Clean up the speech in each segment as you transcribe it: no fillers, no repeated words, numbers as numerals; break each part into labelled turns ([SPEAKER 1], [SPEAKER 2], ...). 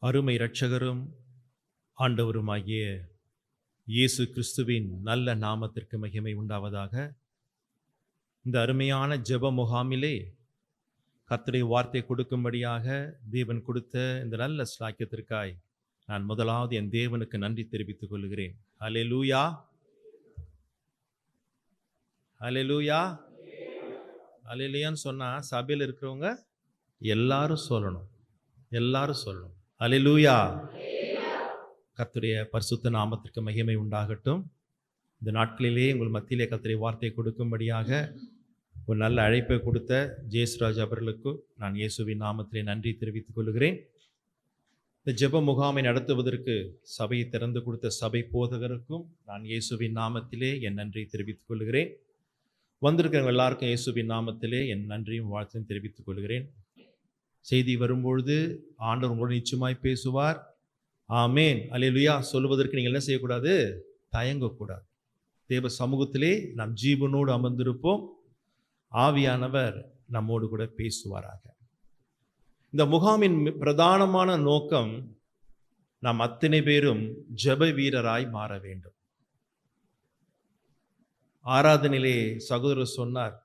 [SPEAKER 1] அருமை இரட்சகரும் ஆண்டவருமாகிய இயேசு கிறிஸ்துவின் நல்ல நாமத்திற்கு மகிமை உண்டாவதாக. இந்த அருமையான ஜெப முகாமிலே கர்த்தருடைய வார்த்தை கொடுக்கும்படியாக தேவன் கொடுத்த இந்த நல்ல ஸ்லாக்கியத்திற்காய் நான் முதலாவது என் தேவனுக்கு நன்றி தெரிவித்துக் கொள்கிறேன். அல்லேலூயா, அல்லேலூயா, அல்லேலூயான்னு சொன்னா சபையில் இருக்கிறவங்க எல்லாரும் சொல்லணும், எல்லாரும் சொல்லணும் அல்லேலூயா. கர்த்தருடைய பரிசுத்த நாமத்திற்கு மகிமை உண்டாகட்டும். இந்த நாட்களிலே உங்கள் மத்தியிலே கர்த்தருடைய வார்த்தை கொடுக்கும்படியாக ஒரு நல்ல அழைப்பை கொடுத்த ஜேசுராஜ் அவர்களுக்கு நான் இயேசுவின் நாமத்திலே நன்றி தெரிவித்துக் கொள்கிறேன். இந்த ஜெப முகாமை நடத்துவதற்கு சபையை திறந்து கொடுத்த சபை போதகருக்கும் நான் இயேசுவின் நாமத்திலே என் நன்றியை தெரிவித்துக் கொள்கிறேன். வந்திருக்கிறவங்க எல்லாருக்கும் இயேசுவின் நாமத்திலே என் நன்றியும் வாழ்த்தையும் தெரிவித்துக் கொள்கிறேன். செய்தி வரும்பொழுது ஆண்டவர் உங்களோடு நிச்சயமாய் பேசுவார். ஆமேன், அல்லேலூயா சொல்லுவதற்கு நீங்கள் என்ன செய்யக்கூடாது? தயங்கக்கூடாது. தேவ சமூகத்திலே நாம் ஜீவனோடு அமர்ந்திருப்போம். ஆவியானவர் நம்மோடு கூட பேசுவாராக. இந்த முகாமின் பிரதானமான நோக்கம் நாம் அத்தனை பேரும் ஜெப வீரராய் மாற வேண்டும். ஆராதனையிலே சகோதரர் சொன்னார்,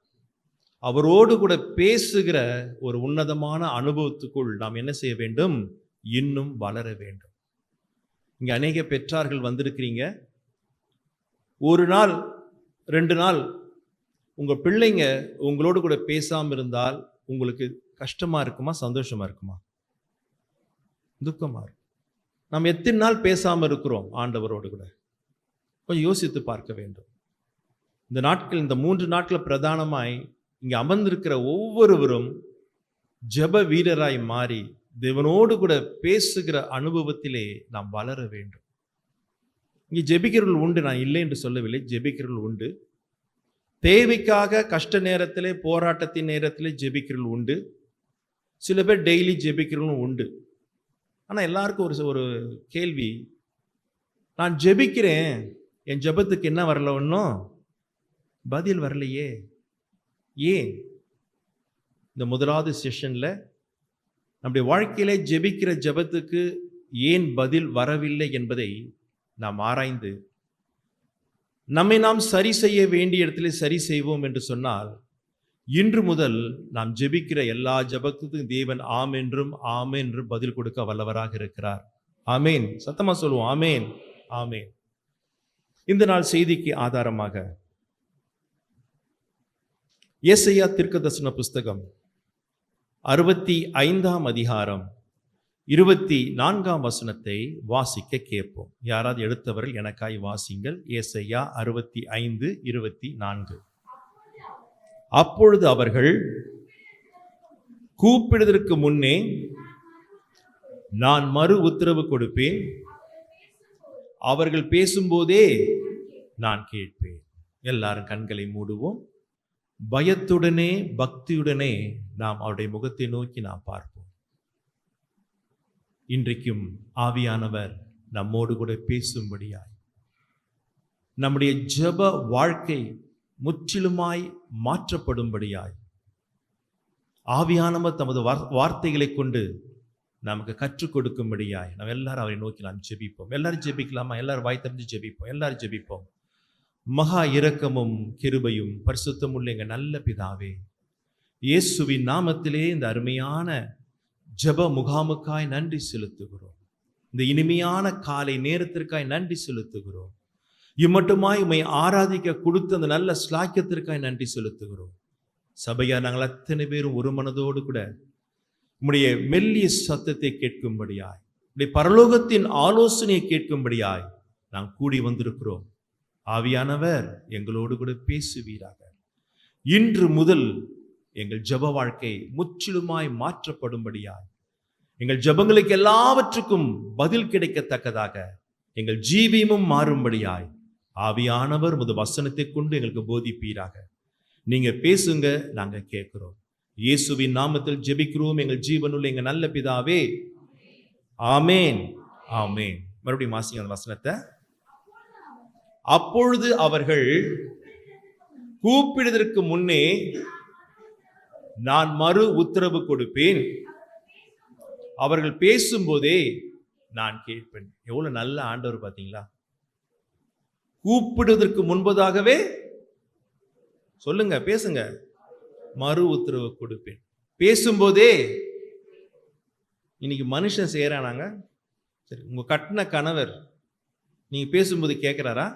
[SPEAKER 1] அவரோடு கூட பேசுகிற ஒரு உன்னதமான அனுபவத்துக்குள் நாம் என்ன செய்ய வேண்டும்? இன்னும் வளர வேண்டும். இங்கே அநேக பெற்றார்கள் வந்திருக்கிறீங்க. ஒரு நாள் 2 நாள் உங்கள் பிள்ளைங்க உங்களோடு கூட பேசாமல் இருந்தால் உங்களுக்கு கஷ்டமாக இருக்குமா, சந்தோஷமாக இருக்குமா, துக்கமாக இருக்கும்? நாம் எத்தனை நாள் பேசாமல் இருக்கிறோம் ஆண்டவரோடு கூட? கொஞ்சம் யோசித்து பார்க்க வேண்டும். இந்த நாட்கள், இந்த 3 நாட்கள் பிரதானமாய் இங்கே அமர்ந்திருக்கிற ஒவ்வொருவரும் ஜெப வீரராய் மாறி தேவனோடு கூட பேசுகிற அனுபவத்திலே நாம் வளர வேண்டும். இங்கே ஜெபிக்கிறவர்கள் உண்டு, நான் இல்லை என்று சொல்லவில்லை, ஜெபிக்கிறவர்கள் உண்டு. தேவைக்காக கஷ்ட நேரத்திலே, போராட்டத்தின் நேரத்திலே ஜெபிக்கிறவர்கள் உண்டு. சில பேர் டெய்லி ஜெபிக்கிறவர்களும் உண்டு. ஆனால் எல்லாருக்கும் ஒரு கேள்வி, நான் ஜெபிக்கிறேன், என் ஜெபத்துக்கு என்ன வரல, ஒன்றும் பதில் வரலையே, ஏன்? இந்த முதலாவது செஷனில் நம்முடைய வாழ்க்கையிலே ஜெபிக்கிற ஜெபத்துக்கு ஏன் பதில் வரவில்லை என்பதை நாம் ஆராய்ந்து நம்மை நாம் சரி செய்ய வேண்டிய இடத்துல சரி செய்வோம் என்று சொன்னால், இன்று முதல் நாம் ஜெபிக்கிற எல்லா ஜெபத்துக்கும் தேவன் ஆம் என்றும் ஆமேன் என்றும் பதில் கொடுக்க வல்லவராக இருக்கிறார். ஆமேன், சத்தமா சொல்லுவோம், ஆமேன், ஆமேன். இந்த நாள் செய்திக்கு ஆதாரமாக ஏசாயா தீர்க்கதரிசன புஸ்தகம் 65ஆம் அதிகாரம் 24ஆம் வசனத்தை வாசிக்க கேட்போம். யாராவது எடுத்தவர்கள் எனக்காய் வாசிங்கள். ஏசாயா 65:24. அப்பொழுது அவர்கள் கூப்பிடுவதற்கு முன்னே நான் மறு உத்தரவு கொடுப்பேன், அவர்கள் பேசும்போதே நான் கேட்பேன். எல்லாரும் கண்களை மூடுவோம். பயத்துடனே பக்தியுடனே நாம் அவருடைய முகத்தை நோக்கி நாம் பார்ப்போம். இன்றைக்கும் ஆவியானவர் நம்மோடு கூட பேசும்படியாய், நம்முடைய ஜெப வாழ்க்கை முற்றிலுமாய் மாற்றப்படும்படியாய் ஆவியானவர் தமது வார்த்தைகளை கொண்டு நமக்கு கற்றுக் கொடுக்கும்படியாய் நாம் எல்லாரும் அவரை நோக்கி நாம் ஜெபிப்போம். எல்லாரும் ஜெபிக்கலாமா? எல்லாரும் வாய் திறந்து ஜெபிப்போம். எல்லாரும் ஜெபிப்போம். மகா இரக்கமும் கிருபையும் பரிசுத்தம் உள்ள எங்கள் நல்ல பிதாவே, இயேசுவின் நாமத்திலே இந்த அருமையான ஜெப முகாமுக்காய் நன்றி செலுத்துகிறோம். இந்த இனிமையான காலை நேரத்திற்காய் நன்றி செலுத்துகிறோம். இம்மட்டுமாய் உம்மை ஆராதிக்க கொடுத்த அந்த நல்ல ஸ்லாக்கியத்திற்காய் நன்றி செலுத்துகிறோம். சபையா நாங்கள் அத்தனை பேரும் ஒரு மனதோடு கூட உம்முடைய மெல்லிய சத்தத்தை கேட்கும்படியாய், உம்முடைய பரலோகத்தின் ஆலோசனையை கேட்கும்படியாய் நாம் கூடி வந்திருக்கிறோம். ஆவியானவர் எங்களோடு கூட பேசுவீராக. இன்று முதல் எங்கள் ஜெப வாழ்க்கை முற்றிலுமாய் மாற்றப்படும்படியாய், எங்கள் ஜெபங்களுக்கு எல்லாவற்றுக்கும் பதில் கிடைக்கத்தக்கதாக எங்கள் ஜீவியமும் மாறும்படியாய் ஆவியானவர் உமது வசனத்தை கொண்டு எங்களுக்கு போதிப்பீராக. நீங்க பேசுங்க, நாங்க கேட்கிறோம். இயேசுவின் நாமத்தில் ஜெபிக்கிறோம் எங்கள் ஜீவனுள்ள எங்கள் நல்ல பிதாவே, ஆமேன், ஆமேன். மறுபடியும் வாசிங்க அந்த வசனத்தை. அப்பொழுது அவர்கள் கூப்பிடுவதற்கு முன்னே நான் மறு உத்தரவு கொடுப்பேன், அவர்கள் பேசும்போதே நான் கேட்பேன். எவ்வளவு நல்ல ஆண்டவர் பாத்தீங்களா? கூப்பிடுவதற்கு முன்பதாகவே சொல்லுங்க, பேசுங்க, மறு உத்தரவு கொடுப்பேன். பேசும்போதே இன்னைக்கு மனுஷன் செய்யறானாங்க. சரி, உங்க கட்டின கணவர் நீங்க பேசும்போது கேட்கிறாரா?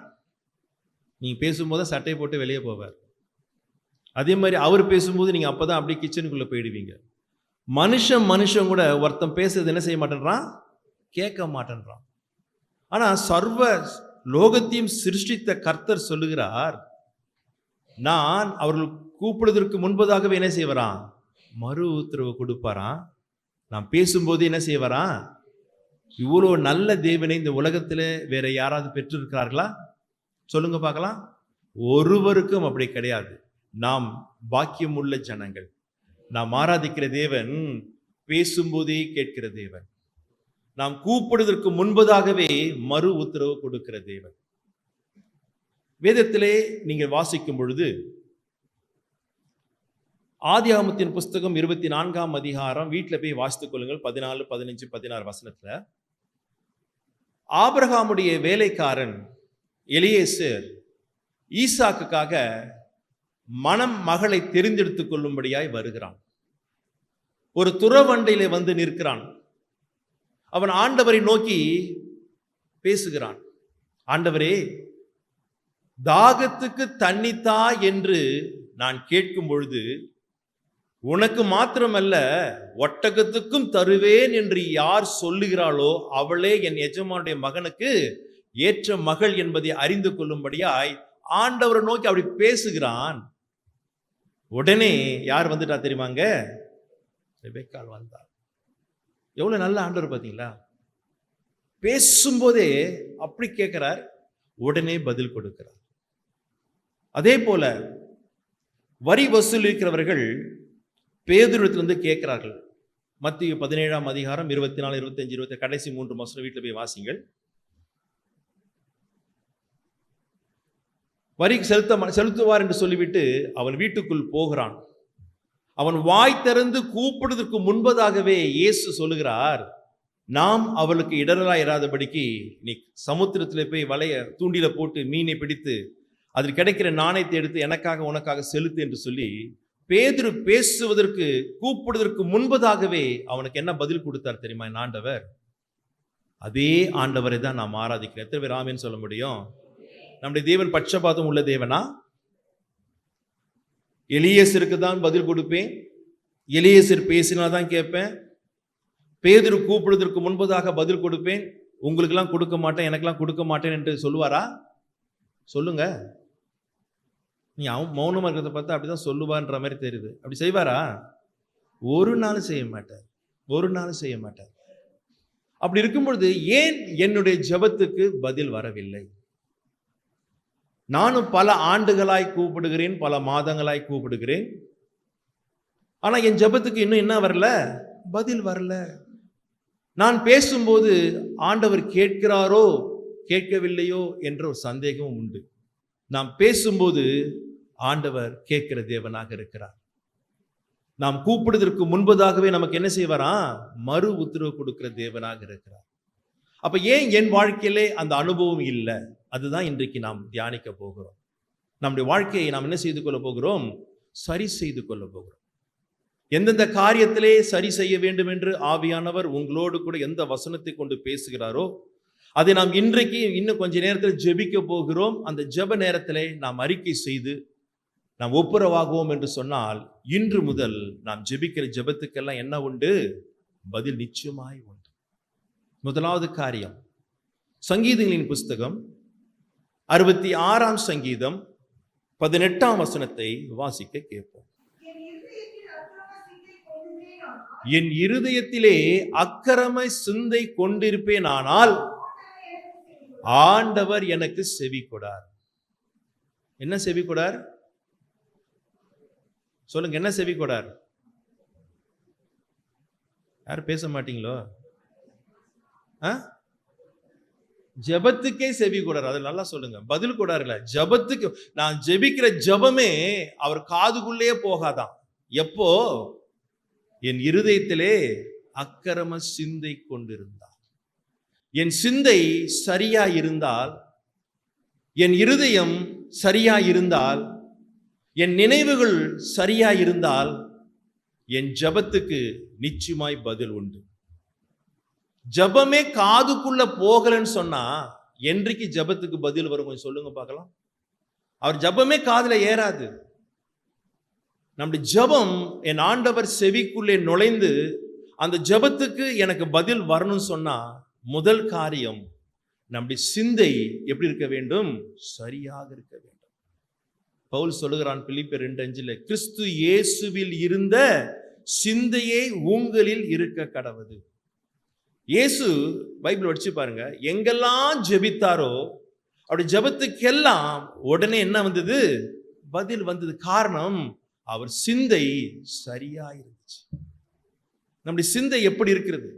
[SPEAKER 1] நீங்க பேசும்போது சட்டை போட்டு வெளியே போவார். அதே மாதிரி அவர் பேசும்போது நீங்க அப்பதான் அப்படியே கிச்சனுக்குள்ள போயிடுவீங்க. மனுஷன் கூட ஒருத்தன் பேசுறது என்ன செய்ய மாட்டேன்றான்? கேட்க மாட்டேன்றான். ஆனா சர்வ லோகத்தையும் சிருஷ்டித்த கர்த்தர் சொல்லுகிறார், நான் அவர்கள் கூப்பிடுவதற்கு முன்பதாகவே என்ன செய்வாராம்? மறு உத்தரவு கொடுப்பாராம். நான் பேசும்போது என்ன செய்வாராம்? இவ்வளவு நல்ல தேவனை இந்த உலகத்துல வேற யாராவது பெற்றிருக்கிறார்களா? சொல்லுங்க பார்க்கலாம். ஒருவருக்கும் அப்படி கிடையாது. நாம் பாக்கியம் உள்ள ஜனங்கள். நாம் ஆராதிக்கிற தேவன் பேசும்போதே கேட்கிற தேவன். நாம் கூப்பிடுவதற்கு முன்பதாகவே மறு உத்தரவு கொடுக்கிற தேவன். வேதத்திலே நீங்கள் வாசிக்கும் பொழுது ஆதியாகமத்தின் புஸ்தகம் 24ஆம் அதிகாரம் வீட்டில் போய் வாசித்துக் கொள்ளுங்கள். 14, 15, 16 வசனத்துல ஆபிரகாமுடைய வேலைக்காரன் எலியேசர் ஈசாக்குக்காக மகளை தெரிந்தெடுத்துக் கொள்ளும்படியாய் வருகிறான். ஒரு துறவண்டையிலே வந்து நிற்கிறான். அவன் ஆண்டவரை நோக்கி பேசுகிறான். ஆண்டவரே, தாகத்துக்கு தண்ணீத்தா என்று நான் கேட்கும் பொழுது உனக்கு மாத்திரமல்ல ஒட்டகத்துக்கும் தருவேன் என்று யார் சொல்லுகிறாளோ அவளே என் எஜமானுடைய மகனுக்கு ஏற்ற மகள் என்பதை அறிந்து கொள்ளும்படியாய் ஆண்டவரை நோக்கி அப்படி பேசுகிறான். உடனே யார் வந்துட்டா தெரியுமாங்க? ரெபெக்காள் வந்தார். எவ்வளவு நல்ல ஆண்டவர் பாத்தீங்களா? பேசும்போதே அப்படி கேட்கிறார், உடனே பதில் கொடுக்கிறார். அதே போல வரி வசூலிக்கிறவர்கள் பேதுருவிலிருந்து கேட்கிறார்கள். மத்திய 17ஆம் அதிகாரம் 24, 25, 20 கடைசி 3 மாசம் வீட்டில் போய் வாசிங்கள். வரி செலுத்துவார் என்று சொல்லிவிட்டு அவன் வீட்டுக்குள் போகிறான். அவன் வாய் திறந்து கூப்பிடுவதற்கு முன்பதாகவே இயேசு சொல்லுகிறார், நாம் அவளுக்கு இடரலாய் இராதபடிக்கு நீ சமுத்திரத்தில் போய் வலைய தூண்டில போட்டு மீனை பிடித்து அதில் கிடைக்கிற நாணயத்தை எடுத்து எனக்காக உனக்காக செலுத்து என்று சொல்லி பேதுரு பேசுவதற்கு கூப்பிடுவதற்கு முன்பதாகவே அவனுக்கு என்ன பதில் கொடுத்தார் தெரியுமா என் ஆண்டவர்? அதே ஆண்டவரை தான் நாம் ஆராதிக்கிறோம். எத்தனை பேர் ஆமென் சொல்ல முடியும்? நம்முடைய தேவன் பட்சபாதம் உள்ள தேவனா? எலியேசருக்கு தான் பதில் கொடுப்பேன், எலியேசர் பேசினாதான் கேட்பேன், பேதுரு கூப்பிடுவதற்கு முன்பதாக பதில் கொடுப்பேன், உங்களுக்கெல்லாம் கொடுக்க மாட்டேன், எனக்கெல்லாம் கொடுக்க மாட்டேன் என்று சொல்லுவாரா? சொல்லுங்க. நீ மௌனமா இருக்கிறத பார்த்தா அப்படிதான் சொல்லுவான்ற மாதிரி தெரியுது. அப்படி செய்வாரா? ஒரு நாள் செய்ய மாட்டார். ஒரு நாள் செய்ய மாட்டார். அப்படி இருக்கும் பொழுது ஏன் என்னுடைய ஜெபத்துக்கு பதில் வரவில்லை? நானும் பல ஆண்டுகளாய் கூப்பிடுகிறேன், பல மாதங்களாய் கூப்பிடுகிறேன். ஆனா என் ஜெபத்துக்கு இன்னும் என்ன வரல? பதில் வரல. நான் பேசும்போது ஆண்டவர் கேட்கிறாரோ கேட்கவில்லையோ என்ற ஒரு சந்தேகமும் உண்டு. நாம் பேசும்போது ஆண்டவர் கேட்கிற தேவனாக இருக்கிறார். நாம் கூப்பிடுவதற்கு முன்பதாகவே நமக்கு என்ன செய்வாரா? மறு உத்தரவு கொடுக்கிற தேவனாக இருக்கிறார். அப்ப ஏன் என் வாழ்க்கையிலே அந்த அனுபவம் இல்லை? அதுதான் இன்றைக்கு நாம் தியானிக்க போகிறோம். நம்முடைய வாழ்க்கையை நாம் என்ன செய்து கொள்ள போகிறோம்? சரி செய்து கொள்ள போகிறோம். எந்தெந்த காரியத்திலே சரி செய்ய வேண்டும் என்று ஆவியானவர் உங்களோடு கூட எந்த வசனத்தை கொண்டு பேசுகிறாரோ அதை நாம் இன்றைக்கு இன்னும் கொஞ்ச நேரத்தில் ஜெபிக்க போகிறோம். அந்த ஜெப நேரத்திலே நாம் அறிக்கை செய்து நாம் ஒப்புரவாகுவோம் என்று சொன்னால் இன்று முதல் நாம் ஜெபிக்கிற ஜெபத்துக்கெல்லாம் என்ன உண்டு? பதில் நிச்சயமாய் உண்டு. முதலாவது காரியம், சங்கீதங்களின் புஸ்தகம் 66ஆம் சங்கீதம் 18ஆம் வசனத்தை வாசிக்க கேட்போம். என் இருதயத்திலே அக்கிரம சிந்தை கொண்டிருப்பேன், ஆனால் ஆண்டவர் எனக்கு செவி கொடார். என்ன செவி கொடார்? சொல்லுங்க, என்ன செவி கொடார்? யாரும் பேச மாட்டீங்களோ? ஜெபத்துக்கே செவி கொடார். அது நல்லா சொல்லுங்க. பதில் கொடாருல ஜெபத்துக்கு. நான் ஜெபிக்கிற ஜெபமே அவர் காதுக்குள்ளே போகாதான். எப்போ? என் இருதயத்திலே அக்கிரம சிந்தை கொண்டிருந்தார். என் சிந்தை சரியா இருந்தால், என் இருதயம் சரியா இருந்தால், என் நினைவுகள் சரியா இருந்தால் என் ஜெபத்துக்கு நிச்சயமாய் பதில் உண்டு. ஜெபமே காதுக்குள்ள போகலன்னு சொன்னா என்றைக்கு ஜெபத்துக்கு பதில் வரும்? கொஞ்சம் சொல்லுங்க பார்க்கலாம். அவர் ஜெபமே காதுல ஏறாது. நம்முடைய ஜெபம் என் ஆண்டவர் செவிக்குள்ளே நுழைந்து அந்த ஜெபத்துக்கு எனக்கு பதில் வரணும்னு சொன்னா முதல் காரியம் நம்முடைய சிந்தை எப்படி இருக்க வேண்டும்? சரியாக இருக்க வேண்டும். பவுல் சொல்லுகிறான் பிலிப்பியர் 2:5, கிறிஸ்து இயேசுவில் இருந்த சிந்தையே உங்களில் இருக்க கடவது. இயேசு பைபிள் படிச்சு பாருங்க, எங்கெல்லாம் ஜெபித்தாரோ அப்படி ஜெபத்துக்கெல்லாம் உடனே என்ன வந்தது? பதில் வந்தது. காரணம், அவர் சிந்தை சரியா இருந்துச்சு. நம்முடைய சிந்தை எப்படி இருக்கிறது?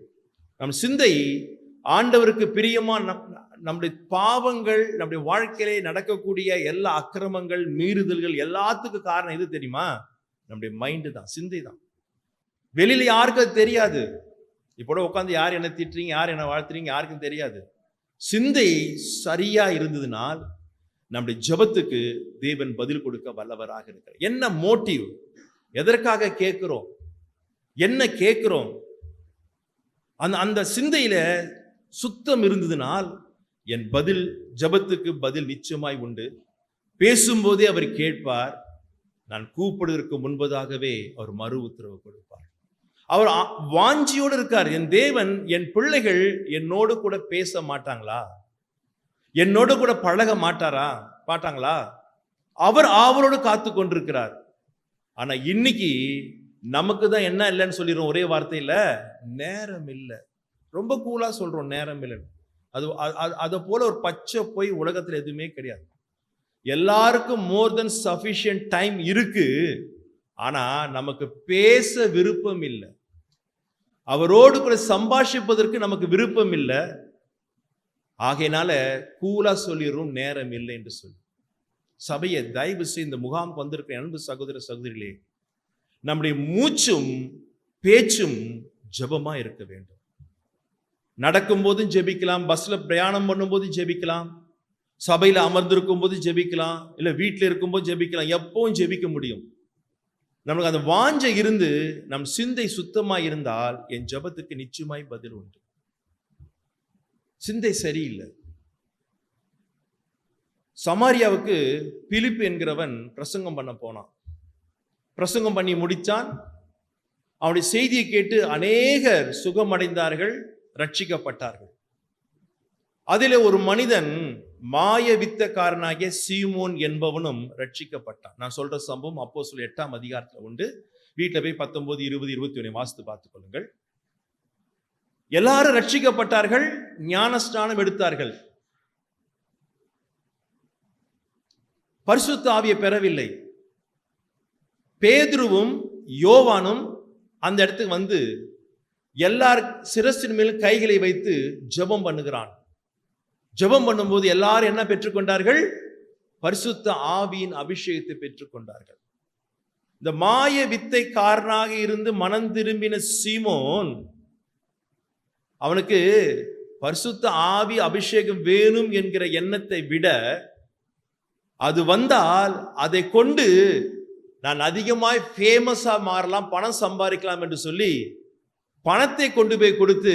[SPEAKER 1] நம் சிந்தை ஆண்டவருக்கு பிரியமா, நம்முடைய பாவங்கள், நம்முடைய வாழ்க்கையிலே நடக்கக்கூடிய எல்லா அக்கிரமங்கள், மீறுதல்கள் எல்லாத்துக்கும் காரணம் எது தெரியுமா? நம்முடைய மைண்டு தான், சிந்தை தான். வெளியில யாருக்கும் அது தெரியாது. இப்போ உட்காந்து யார் என்ன திட்டுறீங்க, யார் என்ன வாழ்த்துறீங்க யாருக்கும் தெரியாது. சிந்தை சரியா இருந்ததுனால் நம்முடைய ஜெபத்துக்கு தேவன் பதில் கொடுக்க வல்லவராக இருக்கிறார். என்ன மோட்டிவ்? எதற்காக கேட்கிறோம்? என்ன கேட்கிறோம்? அந்த சிந்தையில சுத்தம் இருந்ததுனால் என் பதில், ஜெபத்துக்கு பதில் நிச்சயமாய் உண்டு. பேசும்போதே அவர் கேட்பார். நான் கூப்பிடுவதற்கு முன்பதாகவே அவர் மறு உத்தரவு கொடுப்பார். அவர் வாஞ்சியோடு இருக்கார். என் தேவன், என் பிள்ளைகள் என்னோடு கூட பேச மாட்டாங்களா? என்னோடு கூட பழக மாட்டாங்களா? அவர் ஆவலோடு காத்து கொண்டிருக்கிறார். ஆனா இன்னைக்கு நமக்கு தான் என்ன இல்லைன்னு சொல்லிடுறோம் ஒரே வார்த்தையில, நேரம் இல்லை. ரொம்ப கூலா சொல்றோம் நேரம் இல்லைன்னு. அதை போல ஒரு பச்சை போய் உலகத்துல எதுவுமே கிடையாது. எல்லாருக்கும் மோர் தென் சஃபிஷியன்ட் டைம் இருக்கு. ஆனா நமக்கு பேச விருப்பம் இல்லை. அவரோடு கூட சம்பாஷிப்பதற்கு நமக்கு விருப்பம் இல்லை. ஆகையினால கூலா சொல்லிடுறோம் நேரம் இல்லை என்று சொல்லி. சபையை தயவு செய்து இந்த முகாமுக்கு வந்திருக்கிற அன்பு சகோதர சகோதரிகளே, நம்முடைய மூச்சும் பேச்சும் ஜெபமா இருக்க வேண்டும். நடக்கும் போதும் ஜெபிக்கலாம், பஸ்ல பிரயாணம் பண்ணும் போதும் ஜெபிக்கலாம், சபையில அமர்ந்திருக்கும் போது ஜெபிக்கலாம், இல்ல வீட்டில் இருக்கும்போது ஜெபிக்கலாம். எப்பவும் ஜெபிக்க முடியும். நமக்கு அந்த வாஞ்சை இருந்து நம் சிந்தை சுத்தமாய் இருந்தால் என் ஜெபத்துக்கு நிச்சயமாய் பதில் உண்டு. சிந்தை சரியில்லை. சமாரியாவுக்கு பிலிப்பு என்கிறவன் பிரசங்கம் பண்ண போனான். பிரசங்கம் பண்ணி முடித்தான். அவனுடைய செய்தியை கேட்டு அநேகர் சுகமடைந்தார்கள், ரட்சிக்கப்பட்டார்கள். அதிலே ஒரு மனிதன், மாய வித்தக்காரனாகிய சீமோன் என்பவனும் ரட்சிக்கப்பட்டான். நான் சொல்ற சம்பவம் அப்போஸ்தலர் 8ஆம் அதிகாரத்தில் உண்டு. வீட்டில் போய் 19, 20, 21 வாசித்து பார்த்துக் கொள்ளுங்கள். எல்லாரும் ரட்சிக்கப்பட்டார்கள், ஞானஸ்நானம் எடுத்தார்கள். பரிசுத்த ஆவியை பெறவில்லை. பேதுருவும் யோவானும் அந்த இடத்துக்கு வந்து எல்லார் சிரசின் மேல் கைகளை வைத்து ஜெபம் பண்ணுகிறான். ஜெபம் பண்ணும்போது எல்லாரும் என்ன பெற்றுக்கொண்டார்கள்? பரிசுத்த ஆவியின் அபிஷேகத்தை பெற்றுக்கொண்டார்கள். இந்த மாய வித்தைக்காரனாக இருந்து மனம் திரும்பின சீமோன், அவனுக்கு பரிசுத்த ஆவி அபிஷேகம் வேணும் என்கிற எண்ணத்தை விட, அது வந்தால் அதை கொண்டு நான் அதிகமாய் ஃபேமஸா மாறலாம், பணம் சம்பாதிக்கலாம் என்று சொல்லி பணத்தை கொண்டு போய் கொடுத்து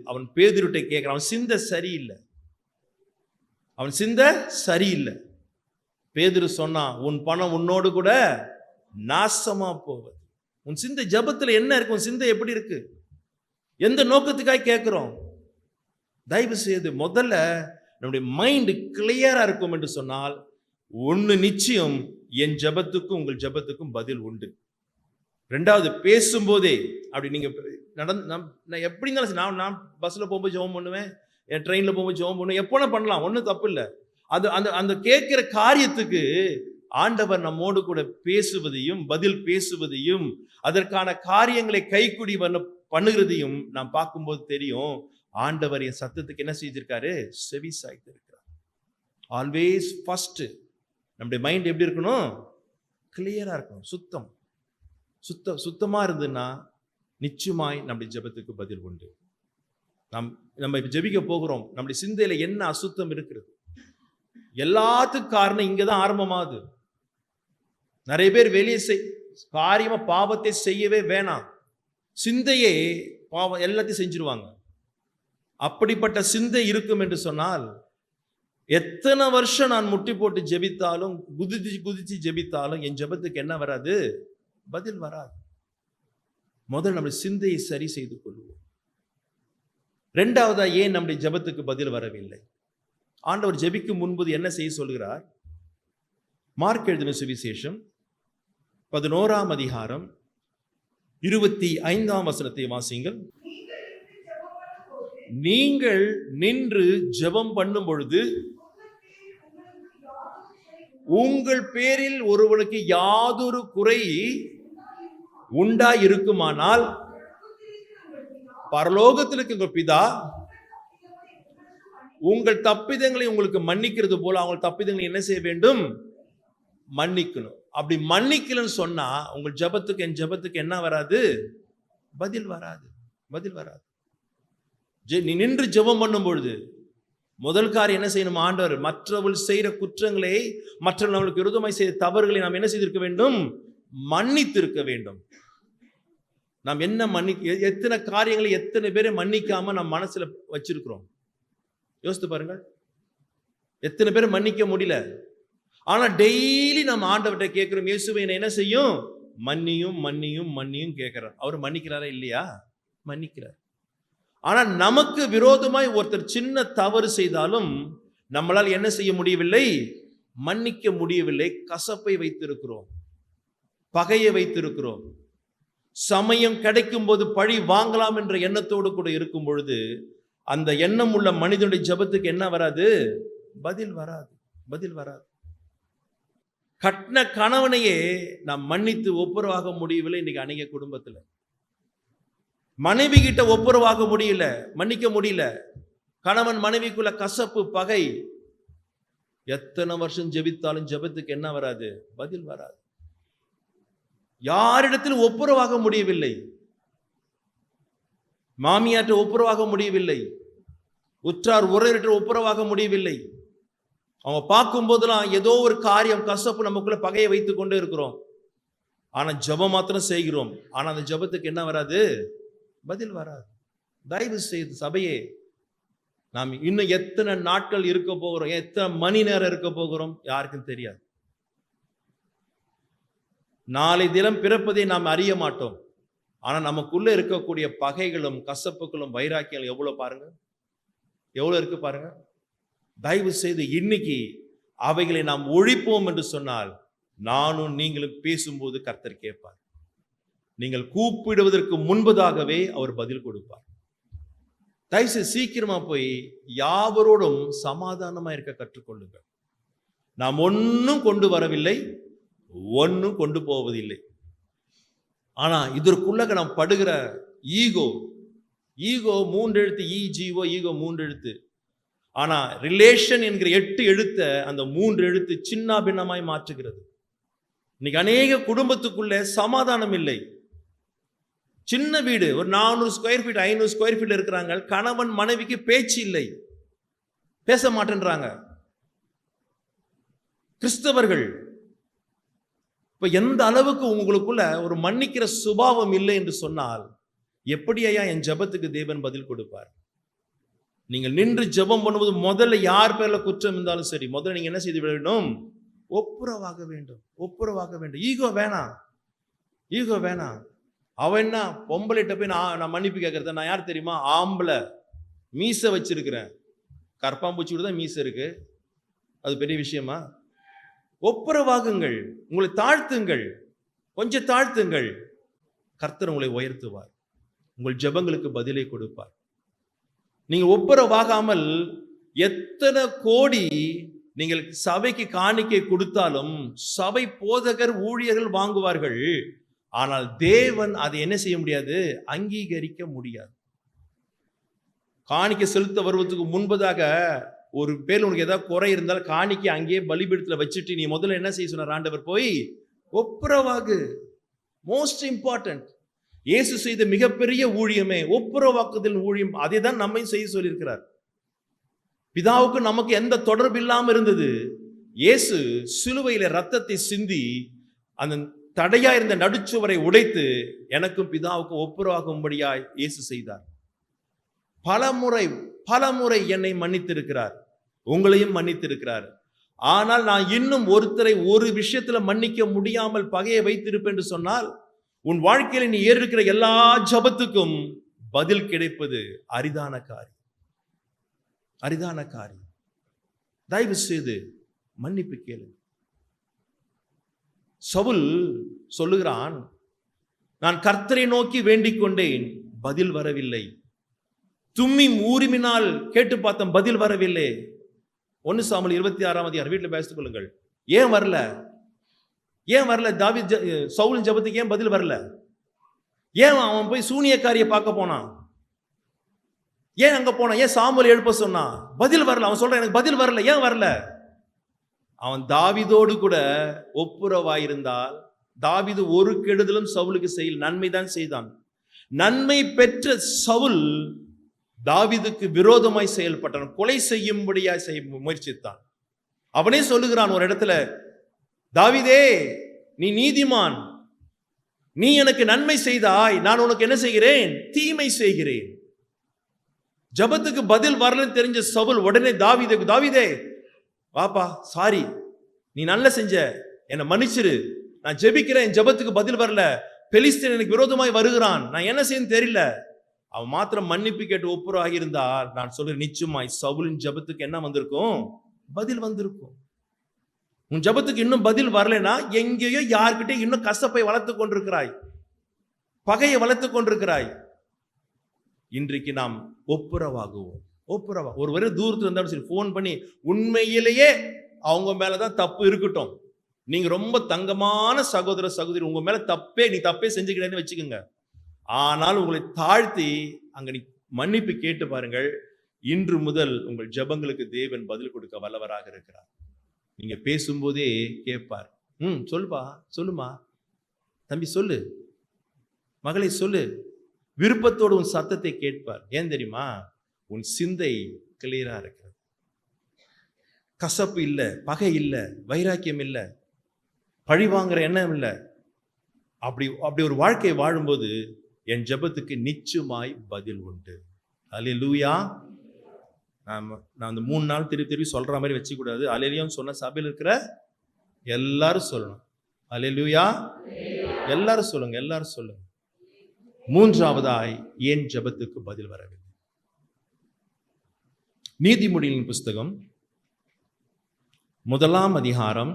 [SPEAKER 1] அவன் பேதுருட்டை கேட்கிறான். அவன் சிந்தை சரியில்லை. அவன் சிந்தை சரியில்லை. பேதுரு சொன்னான், உன் பணம் உன்னோடு கூட நாசமா போவது. உன் சிந்தை ஜெபத்துல என்ன இருக்கு? உன் சிந்தை எப்படி இருக்கு? எந்த நோக்கத்துக்காக கேட்கிறோம்? தயவு செய்து முதல்ல நம்முடைய மைண்ட் கிளியரா இருக்கும் என்று சொன்னால் ஒண்ணு நிச்சயம், என் ஜெபத்துக்கும் உங்கள் ஜெபத்துக்கும் பதில் உண்டு. ரெண்டாவது, பேசும்போதே அப்படி நீங்க நான் எப்படி இருந்தாலும் நான் பஸ்ல போகும்போது ஜெபம் பண்ணுவேன், என் ட்ரெயின்ல போகும்போது ஜெபம் பண்ணுவேன், எப்போனா பண்ணலாம், ஒன்றும் தப்பு இல்லை. அது அந்த அந்த கேட்கிற காரியத்துக்கு ஆண்டவர் நம்மோடு கூட பேசுவதையும் பதில் பேசுவதையும் அதற்கான காரியங்களை கைக்குடி பண்ணுகிறதையும் நாம் பார்க்கும்போது தெரியும், ஆண்டவர் என் சத்தத்துக்கு என்ன செய்திருக்காரு? செவி சாய்த்திருக்கிறார். ஆல்வேஸ் ஃபர்ஸ்ட் நம்முடைய மைண்ட் எப்படி இருக்கணும்? கிளியரா இருக்கணும். சுத்தமா இருந்ததுன்னா நிச்சயமாய் நம்முடைய ஜெபத்துக்கு பதில் உண்டு. நம்ம இப்ப ஜெபிக்க போகிறோம். நம்முடைய சிந்தையில என்ன அசுத்தம் இருக்கிறது? எல்லாத்துக்கும் காரணம் இங்கதான் ஆரம்பமாகுது. நிறைய பேர் வெளியே காரியமா பாவத்தை செய்யவே வேணாம், சிந்தையே பாவம் எல்லாத்தையும் செஞ்சிருவாங்க. அப்படிப்பட்ட சிந்தை இருக்கும் என்று சொன்னால் எத்தனை வருஷம் நான் முட்டி போட்டு ஜெபித்தாலும், குதிச்சு ஜெபித்தாலும் என் ஜெபத்துக்கு என்ன வராது? பதில் வராது. முதல்ல நம்முடைய சிந்தையை சரி செய்து கொள்வோம். இரண்டாவதா ஏன் நம்முடைய ஜெபத்துக்கு பதில் வரவில்லை? ஆண்டவர் ஜெபிக்கும் முன்பு என்ன செய்ய சொல்கிறார்? மார்க் எழுதின சுவிசேஷம் 11ஆம் அதிகாரம் 25ஆம் வசனத்தை வாசிங்கள். நீங்கள் நின்று ஜெபம் பண்ணும் பொழுது உங்கள் பேரில் ஒருவனுக்கு யாதொரு குறை உண்டாயிருக்குமானால் பரலோகத்தில் இருக்கிற பிதா உங்கள் தப்பிதங்களை உங்களுக்கு மன்னிக்கிறது போல அவங்க தப்பிதங்களை என்ன செய்ய வேண்டும்? மன்னிக்கணும். அப்படி மன்னிக்கலன்னு சொன்னா உங்கள் ஜெபத்துக்கு என் ஜெபத்துக்கு என்ன வராது? பதில் வராது. பதில் வராது. நீ நின்று ஜெபம் பண்ணும் பொழுது முதல் காரியம் என்ன செய்யணும்? ஆண்டவர் மற்றவர்கள் செய்கிற குற்றங்களை, மற்றவர்கள் நம்மளுக்கு விரோதமாய் செய்த தவறுகளை நாம் என்ன செய்திருக்க வேண்டும்? மன்னித்திருக்க வேண்டும். நாம் என்ன எத்தனை காரியங்களை எத்தனை பேரை மன்னிக்காம நம்ம மனசுல வச்சிருக்கிறோம்? யோசித்து பாருங்கள். எத்தனை பேரை மன்னிக்க முடியல. ஆனா டெய்லி நம்ம ஆண்டவர்கிட்ட கேட்கிறோம், இயேசுவை என்ன செய்யும்? மன்னியும் மன்னியும் மன்னியும் கேட்கிறார். அவர் மன்னிக்கிறாரா இல்லையா? மன்னிக்கிறார். ஆனா நமக்கு விரோதமாய் ஒருத்தர் சின்ன தவறு செய்தாலும் நம்மளால் என்ன செய்ய முடியவில்லை? மன்னிக்க முடியவில்லை. கசப்பை வைத்திருக்கிறோம், பகையை வைத்திருக்கிறோம். சமயம் கிடைக்கும் போது பழி வாங்கலாம் என்ற எண்ணத்தோடு கூட இருக்கும் பொழுது அந்த எண்ணம் உள்ள மனிதனுடைய ஜெபத்துக்கு என்ன வராது? பதில் வராது. பதில் வராது. கட்டின கணவனையே நாம் மன்னித்து ஒப்புரவாக முடியவில்லை. இன்னைக்கு அநேக குடும்பத்துல மனைவி கிட்ட ஒப்புரவாக முடியல, மன்னிக்க முடியல. கணவன் மனைவிக்குள்ள கசப்பு, பகை. எத்தனை வருஷம் ஜெபித்தாலும் ஜெபத்துக்கு என்ன வராது? பதில் வராது. யாரிடத்தில் ஒப்புரவாக முடியவில்லை. மாமியாற்ற ஒப்புரவாக முடியவில்லை, உற்றார் உறவினற்ற ஒப்புரவாக முடியவில்லை. அவங்க பார்க்கும் போதெல்லாம் ஏதோ ஒரு காரியம், கசப்பு, நமக்குள்ள பகையை வைத்துக் கொண்டே இருக்கிறோம். ஆனா ஜெபம் மாத்திரம் செய்கிறோம். ஆனா அந்த ஜெபத்துக்கு என்ன வராது? பதில் வராது. தயவு செய்து சபையே, நாம் இன்னும் எத்தனை நாட்கள் இருக்க போகிறோம், எத்தனை மணி நேரம் இருக்க போகிறோம் யாருக்கும் தெரியாது. நாளை தினம் பிறப்பதை நாம் அறிய மாட்டோம். ஆனா நமக்குள்ள இருக்கக்கூடிய பகைகளும் கசப்புகளும் வைராக்கியம் எவ்வளவு பாருங்க, எவ்வளவு இருக்கு பாருங்க. தயவு செய்து இன்னைக்கு அவைகளை நாம் ஒழிப்போம் என்று சொன்னால் நானும் நீங்களும் பேசும்போது கர்த்தர் கேட்பார். நீங்கள் கூப்பிடுவதற்கு முன்பதாகவே அவர் பதில் கொடுப்பார். தயவுசெய்து சீக்கிரமா போய் யாவரோடும் சமாதானமா இருக்க கற்றுக்கொள்ளுங்கள். நாம் ஒன்னும் கொண்டு வரவில்லை, ஒன்னும் கொண்டு போவதில்லை. ஆனா இதற்குள்ள நாம் படுகிற ஈகோ 3 எழுத்து, ஈகோ 3 எழுத்து. ஆனா ரிலேஷன் என்கிற 8 எழுத்த அந்த 3 எழுத்து சின்ன பின்னமாய் மாற்றுகிறது. இன்னைக்கு அநேக குடும்பத்துக்குள்ள சமாதானம் இல்லை. சின்ன வீடு, ஒரு 400 ஸ்கொயர் ஃபீட் 500 ஸ்கொயர் ஃபீட் இருக்கிறாங்க. கணவன் மனைவிக்கு பேச்சு இல்லை, பேச மாட்டேன்றாங்க. கிறிஸ்தவர்கள் இப்ப எந்த அளவுக்கு உங்களுக்குள்ள ஒரு மன்னிக்கிற சுபாவம் இல்லை என்று சொன்னால் எப்படி ஐயா என் ஜெபத்துக்கு தேவன் பதில் கொடுப்பார்? நீங்கள் நின்று ஜெபம் பண்ணும்போது முதல்ல யார் பேர்ல குற்றம் இருந்தாலும் சரி, முதல்ல நீங்க என்ன செய்து வேண்டும்? ஒப்புரவாக வேண்டும். ஒப்புரவாக வேண்டும். ஈகோ வேணாம், ஈகோ வேணாம். அவன் என்ன பொம்பளைட்ட போய் நான் மன்னிப்பு கேட்கறத? நான் யார் தெரியுமா? ஆம்பளை, மீசை வச்சிருக்கிறேன். கற்பாம்பூச்சி கூட தான் மீசை இருக்கு, அது பெரிய விஷயமா? ஒப்புரவாகுங்கள், உங்களை தாழ்த்துங்கள், கொஞ்சம் தாழ்த்துங்கள். கர்த்தர் உங்களை உயர்த்துவார், உங்கள் ஜெபங்களுக்கு பதிலை கொடுப்பார். நீங்க ஒப்புரவாகாமல் எத்தனை கோடி நீங்கள் சபைக்கு காணிக்கை கொடுத்தாலும் சபை போதகர் ஊழியர்கள் வாங்குவார்கள். ஆனால் தேவன் அதை என்ன செய்ய முடியாது? அங்கீகரிக்க முடியாது. காணிக்கை செலுத்த வருவதற்கு முன்பதாக ஒரு பேர் உனக்கு ஏதாவது குறை இருந்தால் காணிக்கை அங்கேயே பலிபீடத்தில் வச்சுட்டு நீ முதல்ல என்ன செய்ய சொன்னார் ஆண்டவர்? போய் ஒப்புரவாகு. Most important. இயேசு செய்த மிகப்பெரிய ஊழியமே ஒப்புரவாக்குதல் ஊழியம். அதை தான் நம்மையும் செய்ய சொல்லியிருக்கிறார். பிதாவுக்கு நமக்கு எந்த தொடர்பு இல்லாம இருந்தது. இயேசு சிலுவையில ரத்தத்தை சிந்தி அந்த தடையா இருந்த நடுச்சுவரை உடைத்து எனக்கும் பிதாவுக்கும் ஒப்புரவாகும்படியாய் இயேசு செய்தார். பலமுறை என்னை மன்னித்திருக்கிறார், உங்களையும் மன்னித்திருக்கிறார். ஆனால் நான் இன்னும் ஒருத்தரை ஒரு விஷயத்துல மன்னிக்க முடியாமல் பகையை வைத்திருப்பேன் என்று சொன்னால், உன் வாழ்க்கையில நீ ஏறிருக்கிற எல்லா ஜபத்துக்கும் பதில் கிடைப்பது அரிதான காரியம். தயவு செய்து மன்னிப்பு கேளு. சவுல் சொல்லுகிறான், நான் கர்த்தரை நோக்கி வேண்டிக் கொண்டேன், பதில் வரவில்லை. தும்மி ஊரிமினால் கேட்டு பார்த்தேன், பதில் வரவில்லை. 1 சாமுவேல் 26 வீட்டில் பேசிக் கொள்ளுங்கள். ஏன் வரல? சவுலின் ஜெபத்துக்கு ஏன் பதில் வரல? ஏன் அவன் போய் சூனியக்காரியை பார்க்க போனான்? ஏன் அங்க போனான்? ஏன் சாமுவேல் எழுப்ப சொன்னான்? பதில் வரல. அவன் சொல்றான், எனக்கு பதில் வரல. ஏன் வரல? அவன் தாவீதோடு கூட ஒப்புரவாயிருந்தால், தாவீது ஒரு கெடுதலும் சவுலுக்கு செய்யல, நன்மைதான் செய்தான். நன்மை பெற்ற சவுல் தாவீதுக்கு விரோதமாய் செயல்பட்டான், கொலை செய்யும்படியாய் முயற்சித்தான். அவனே சொல்லுகிறான் ஒரு இடத்துல, தாவீதே நீ நீதிமான், நீ எனக்கு நன்மை செய்தாய், நான் உனக்கு என்ன செய்கிறேன்? தீமை செய்கிறேன். ஜபத்துக்கு பதில் வரலன்னு தெரிஞ்ச சவுல் உடனே தாவீதே வாப்பா, சாரி, நீ நல்ல செஞ்ச, என்னை மன்னிச்சிரு, நான் ஜெபிக்கிறேன், ஜபத்துக்கு பதில் வரல, பெலிஸ்தீன் எனக்கு விரோதமாய் வருகிறான், நான் என்ன செய்யணும் தெரியல. அவன் மாத்திரம் மன்னிப்பு கேட்டு ஒப்புரவாகி இருந்தால், நான் சொல்றேன், நிச்சயமாய் சவுலின் ஜபத்துக்கு என்ன வந்திருக்கும்? பதில் வந்திருக்கும். உன் ஜபத்துக்கு இன்னும் பதில் வரலைன்னா எங்கேயோ யார்கிட்ட இன்னும் கசப்பை வளர்த்து கொண்டிருக்கிறாய், பகையை வளர்த்து கொண்டிருக்கிறாய். இன்றைக்கு நாம் ஒப்புரவாகுவோம். ஒருவரை தூரத்தில் இருந்தாலும் சரி, போன் பண்ணி, உண்மையிலேயே அவங்க மேலதான் தப்பு இருக்கட்டும், நீங்க ரொம்ப தங்கமான சகோதர சகோதரி, உங்க மேல நீ தப்பே செஞ்சுக்கிறேன்னு வச்சுக்கோங்க. ஆனால் உங்களை தாழ்த்தி அங்க நீ மன்னிப்பு கேட்டு பாருங்கள். இன்று முதல் உங்கள் ஜெபங்களுக்கு தேவன் பதில் கொடுக்க வல்லவராக இருக்கிறார். நீங்க பேசும்போதே கேட்பார். சொல்லுமா தம்பி, சொல்லு மகளை, சொல்லு. விருப்பத்தோடு உன் சத்தத்தை கேட்பார். ஏன் தெரியுமா? உன் சிந்தை கிளியரா இருக்கிறது. கசப்பு இல்லை, பகை இல்லை, வைராக்கியம் இல்லை, பழி வாங்குற எண்ணம் இல்லை. அப்படி ஒரு வாழ்க்கை வாழும்போது என் ஜெபத்துக்கு நிச்சயமாய் பதில் உண்டு. அல்லேலூயா. நான் அந்த 3 நாள் திருப்பி சொல்ற மாதிரி வச்சுக்கூடாது. அல்லேலூயான்னு சொன்ன சபையில் இருக்கிற எல்லாரும் சொல்லணும். அல்லேலூயா. எல்லாரும் சொல்லுங்க. மூன்றாவதாய் ஏன் ஜெபத்துக்கு பதில் வரவில்லை? நீதிமொழிகளின் புஸ்தகம் 1 அதிகாரம்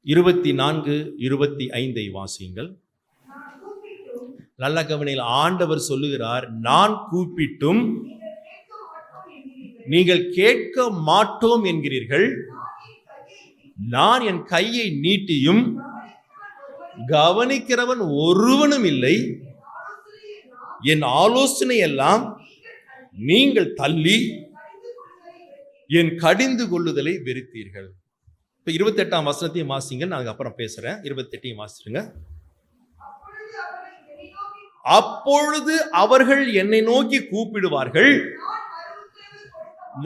[SPEAKER 1] 24, 25 வாசியுங்கள். நல்ல கவனியில் ஆண்டவர் சொல்லுகிறார், நான் கூப்பிட்டும் நீங்கள் கேட்க மாட்டோம் என்கிறீர்கள், நான் என் கையை நீட்டியும் கவனிக்கிறவன் ஒருவனும் இல்லை, என் ஆலோசனை எல்லாம் நீங்கள் தள்ளி என் கடிந்து கொள்ளுதலை வெறுத்தீர்கள். இப்ப 28ஆம் வசனத்தையும் வாசிங்க, நான் அப்புறம் பேசுறேன். 28ஐயும் வாசிருங்க. அப்பொழுது அவர்கள் என்னை நோக்கி கூப்பிடுவார்கள்,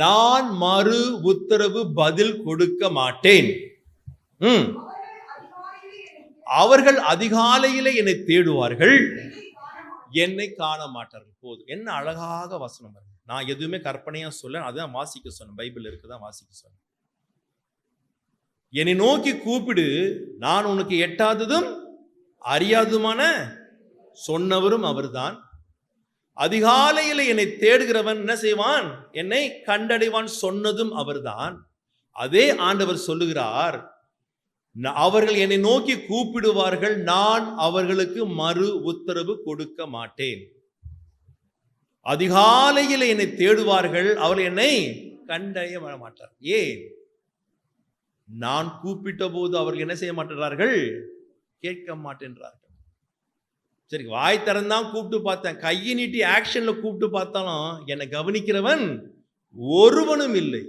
[SPEAKER 1] நான் மறு உத்தரவு பதில் கொடுக்க மாட்டேன். அவர்கள் அதிகாலையிலே என்னை தேடுவார்கள், என்னை காண மாட்டார்கள். போதும். என்ன அழகாக வசனம். நான் எதுவுமே கற்பனையா சொல்ல, அதான் வாசிக்க சொன்னேன். பைபிள் இருக்குதான் வாசிக்க சொன்னேன். என்னை நோக்கி கூப்பிடு, நான் உனக்கு எட்டாததும் அறியாததுமான சொன்னவரும் அவர்தான். அதிகாலையில் என்னை தேடுகிறவன் என்ன செய்வான்? என்னை கண்டடைவான் சொன்னதும் அவர்தான். அதே ஆண்டவர் சொல்லுகிறார், அவர்கள் என்னை நோக்கி கூப்பிடுவார்கள், நான் அவர்களுக்கு மறு உத்தரவு கொடுக்க மாட்டேன். அதிகாலையில் என்னை தேடுவார்கள், அவர்கள் என்னை கண்டடைய மாட்டார். ஏன்? நான் கூப்பிட்ட போது அவர்கள் என்ன செய்ய மாட்டார்கள்? கேட்க மாட்டேன்றார்கள். சரி, வாய் திறந்தான் கூப்பிட்டு பார்த்தேன், கையை நீட்டி ஆக்ஷன்ல கூப்பிட்டு பார்த்தாலும் என்னை கவனிக்கிறவன் ஒருவனும் இல்லை.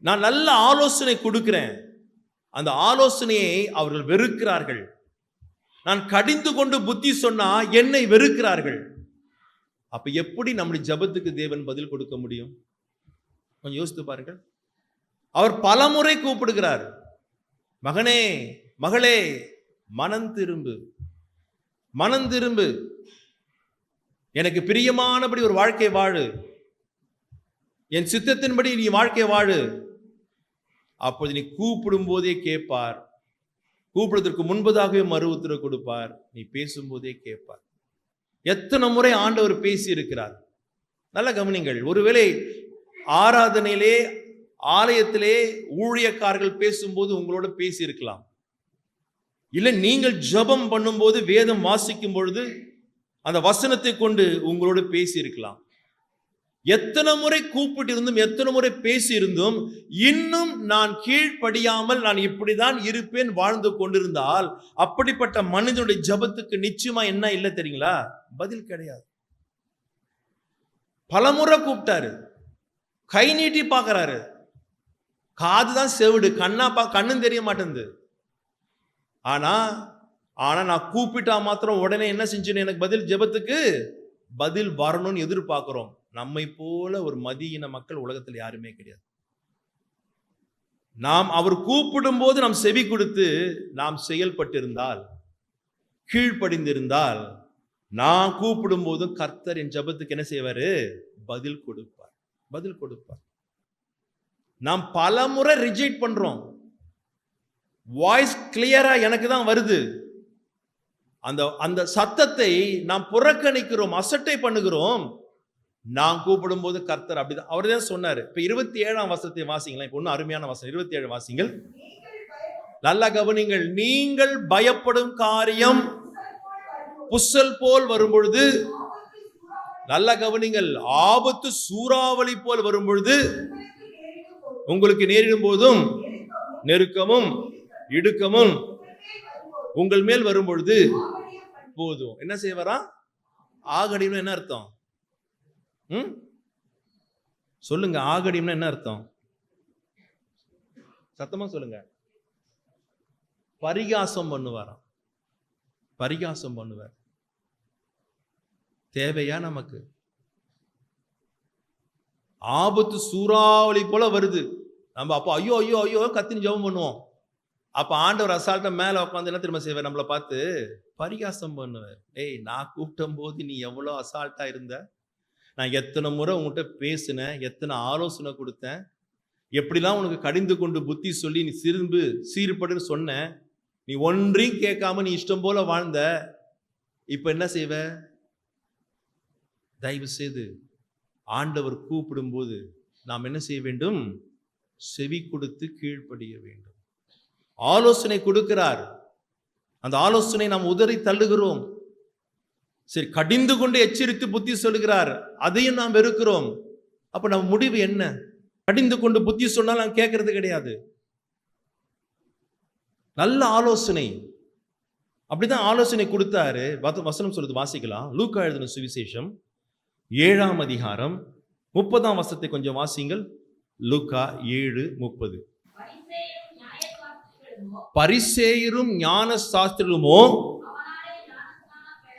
[SPEAKER 1] நான் நல்ல ஆலோசனை கொடுக்கிறேன், அந்த ஆலோசனையை அவர்கள் வெறுக்கிறார்கள். நான் கடிந்து கொண்டு புத்தி சொன்னா என்னை வெறுக்கிறார்கள். அப்ப எப்படி நம்முடைய ஜெபத்துக்கு தேவன் பதில் கொடுக்க முடியும்? கொஞ்சம் யோசித்து பாருங்கள். அவர் பலமுறை கூப்பிடுகிறார், மகனே மகளே மனம் திரும்பு, மனம் திரும்பு, எனக்கு பிரியமானபடி ஒரு வாழ்க்கை வாழு, என் சித்தத்தின்படி நீ வாழ்க்கை வாழு. அப்போது நீ கூப்பிடும் போதே கேட்பார், கூப்பிடுவதற்கு முன்பதாகவே மறு உத்தரவு கொடுப்பார், நீ பேசும்போதே கேட்பார். எத்தனை முறை ஆண்டவர் பேசி இருக்கிறார். நல்ல கவனிங்கள். ஒருவேளை ஆராதனையிலே ஆலயத்திலே ஊழியக்காரர்கள் பேசும்போது உங்களோட பேசி இருக்கலாம். இல்லை நீங்கள் ஜெபம் பண்ணும்போது வேதம் வாசிக்கும் பொழுது அந்த வசனத்தை கொண்டு உங்களோடு பேசி இருக்கலாம். எத்தனை முறை கூப்பிட்டு இருந்தும் எத்தனை முறை பேசி இருந்தும் இன்னும் நான் கீழ்ப்படியாமல் நான் இப்படிதான் இருப்பேன் வாழ்ந்து கொண்டிருந்தால் அப்படிப்பட்ட மனிதனுடைய ஜெபத்துக்கு நிச்சயமா என்ன இல்லை தெரியுங்களா? பதில் கிடையாது. பலமுறை கூப்பிட்டாரு, கை நீட்டி பார்க்கறாரு, காதுதான் செவிடு, கண்ணும் தெரிய மாட்டேங்குது. ஆனா நான் கூப்பிட்டா மாத்திரம் உடனே என்ன செஞ்சேன்னு எனக்கு பதில், ஜெபத்துக்கு பதில் வரணும்னு எதிர்பார்க்கிறோம். நம்மை போல ஒரு மதியின மக்கள் உலகத்தில் யாருமே கிடையாது. நாம் அவர் கூப்பிடும் போது நாம் செவி கொடுத்து நாம் செயல்பட்டிருந்தால், கீழ்ப்படிந்திருந்தால், நான் கூப்பிடும் போதும் கர்த்தர் என் ஜெபத்துக்கு என்ன செய்வாரு? பதில் கொடுப்பார், பதில் கொடுப்பார். நாம் பல முறை ரிஜெக்ட் பண்றோம். வாய்ஸ் கிளியரா எனக்கு தான் வருது, அந்த சத்தத்தை நாம் புறக்கணிக்கிறோம், அசட்டை பண்ணுகிறோம். நான் கூப்பிடும் போது கர்த்தர் அப்படிதான், அவர் தான் சொன்னாரு. இப்ப 27ஆம் வசனத்தை வாசிங்களா. இப்ப ஒன்னும் அருமையான வசனம் 27 வாசிங்கள். நல்லா கவனிங்கள். நீங்கள் பயப்படும் காரியம் புசல் போல் வரும்பொழுது, நல்லா கவனிங்கள், ஆபத்து சூறாவளி போல் வரும்பொழுது, உங்களுக்கு நேரிடும் போதும் நெருக்கமும் இடுக்கமும் உங்கள் மேல் வரும்பொழுது போதும். என்ன செய்வாரா? ஆகடின்னு என்ன அர்த்தம்? சொல்லுங்க, ஆகடின்னு என்ன அர்த்தம்? சத்தமா சொல்லுங்க. பரிகாசம் பண்ணுவாராம், பரிகாசம் பண்ணுவார். தேவையா நமக்கு? ஆபத்து சூறாவளி போல வருது, நம்ம அப்போ ஐயோ ஐயோ ஐயோ கத்தின்னு ஜெபம் பண்ணுவோம். அப்ப ஆண்டவர் அசால்ட்டா மேல உட்காந்து என்ன திரும்ப செய்வார்? நம்மளை பார்த்து பரிகாசம் பண்ணுவார். ஏய், நான் கூப்பிடும் போது நீ எவ்வளோ அசால்ட்டா இருந்த, நான் எத்தனை முறை உங்ககிட்ட பேசினேன், எத்தனை ஆலோசனை கொடுத்தேன், எப்படிலாம் உனக்கு கடிந்து கொண்டு புத்தி சொல்லி நீ திரும்பு சீர்படுன்னு சொன்ன, நீ ஒன்றையும் கேட்காம நீ இஷ்டம் போல வாழ்ந்த, இப்ப என்ன செய்வ? தயவு செய்து ஆண்டவர் கூப்பிடும் போது நாம் என்ன செய்ய வேண்டும்? செவி கொடுத்து கீழ்ப்படிய வேண்டும். ஆலோசனை கொடுக்கிறார், அந்த ஆலோசனை நாம் உதறி தள்ளுகிறோம். சரி, கடிந்து கொண்டு எச்சரித்து புத்தி சொல்லுகிறார், அதையும் நாம் வெறுக்கிறோம். அப்ப நம்ம முடிவு என்ன? கடிந்து கொண்டு புத்தி சொன்னால் நாம் கேட்கறது கிடையாது. நல்ல ஆலோசனை, அப்படிதான் ஆலோசனை கொடுத்தாரு. வசனம் சொல்லுது, வாசிக்கலாம். லூக்கா எழுதின சுவிசேஷம் 7ஆம் அதிகாரம் 30ஆம் வசனத்தை கொஞ்சம் வாசிங்கள். லூக்கா 7:30. பரிசேயரும் ஞான சாஸ்திரமோ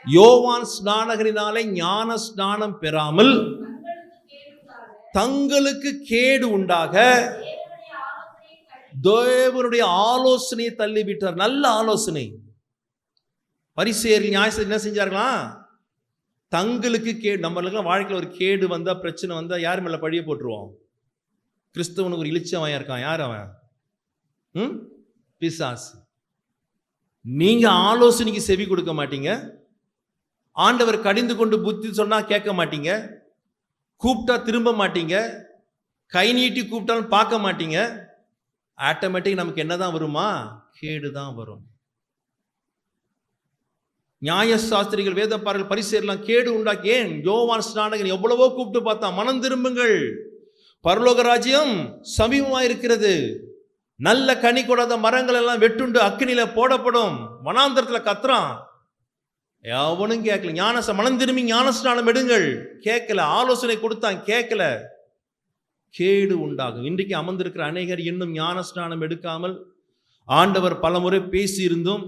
[SPEAKER 1] யோவான் ஸ்நானகரினாலே ஞான ஸ்நானம் பெறாமல் தங்களுக்கு கேடு உண்டாக தேவனுடைய ஆலோசனையை தள்ளிவிட்டார். நல்ல ஆலோசனை. பரிசேயர் ஞான என்ன செஞ்சார்களா? தங்களுக்கு கேடு. நம்மளுக்கு வாழ்க்கையில் ஒரு கேடு வந்தா, பிரச்சனை வந்தா யார் மேல பழிய போட்டுருவோம்? கிறிஸ்தவனுக்கு ஒரு இளிச்சவன் இருக்கான். யார் அவன்? பிசாசு. நீங்க ஆலோசனைக்கு செவி கொடுக்க மாட்டீங்க, ஆண்டவர் கடிந்து கொண்டு புத்தி சொன்னா கேட்க மாட்டீங்க, கூப்பிட்டா திரும்ப மாட்டீங்க, கை நீட்டி கூப்பிட்டாலும் பார்க்க மாட்டீங்க. ஆட்டோமேட்டிக் நமக்கு என்னதான் வருமா? கேடுதான் வரும். நியாய சாஸ்திரிகள், வேதப்பாரர்கள், பரிசேயர்லாம் கேடு உண்டாக்கி, ஏன்? யோவான் ஸ்நானகன் எவ்வளவோ கூப்பிட்டு பார்த்தா, மனம் திரும்புங்கள், பரலோக ராஜ்யம் சமீபமாயிருக்கிறது, நல்ல கனி கொடாத மரங்கள் எல்லாம் வெட்டுண்டு அக்கினியில போடப்படும், வனாந்தரத்துல கத்துறான். எவனும் கேட்கல. மனம் திரும்பி ஞானஸ்நானம் எடுங்கள், கேட்கல. ஆலோசனை கொடுத்தான், கேட்கல. கேடு உண்டாகும். இன்றைக்கு அமர்ந்திருக்கிற அநேகர் இன்னும் ஞானஸ்நானம் எடுக்காமல், ஆண்டவர் பல முறை பேசி இருந்தும்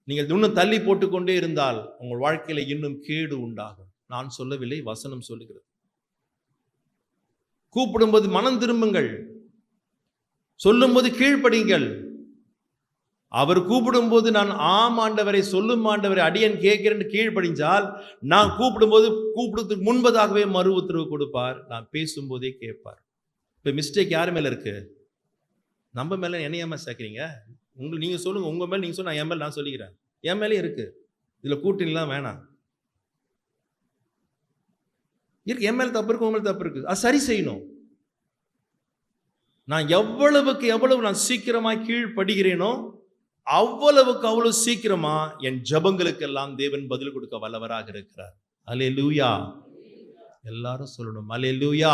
[SPEAKER 1] நீங்கள் இன்னும் தள்ளி போட்டுக்கொண்டே இருந்தால் உங்கள் வாழ்க்கையில இன்னும் கேடு உண்டாகும். நான் சொல்லவில்லை, வசனம் சொல்லுகிறது. கூப்பிடும்போது மனம் திரும்புங்கள், சொல்லும்போது கீழ்ப்படிங்கள். அவர் கூப்பிடும்போது நான் ஆம் ஆண்டவரை, சொல்லும் ஆண்டவரை, அடியேன் கேட்கிறேன் கீழ்ப்படிஞ்சால், நான் கூப்பிடுறதுக்கு முன்பதாகவே மறு உத்தரவு கொடுப்பார். நான் பேசும்போதே கேட்பார். இப்ப மிஸ்டேக் யார் மேல இருக்கு? நம்ம மேல. என்ன ஏமா சேர்க்கிறீங்க? நீங்க சொல்லுங்க, உங்க மேல நீங்க சொல்ல, என் மேல நான் சொல்லிக்கிறேன். என் மேலே இருக்கு. இதுல கூட்டணிலாம் வேணாம். என் மேல தப்பு இருக்கு, உங்க மேல தப்பு இருக்கு. அது சரி செய்யணும். நான் எவ்வளவுக்கு எவ்வளவு நான் சீக்கிரமா கீழ்ப்படுகிறேனோ அவ்வளவுக்கு அவ்வளவு சீக்கிரமா என் ஜெபங்களுக்கு எல்லாம் தேவன் பதில் கொடுக்க வல்லவராக இருக்கிறார். அல்லேலூயா. எல்லாரும் சொல்லணும் அல்லேலூயா.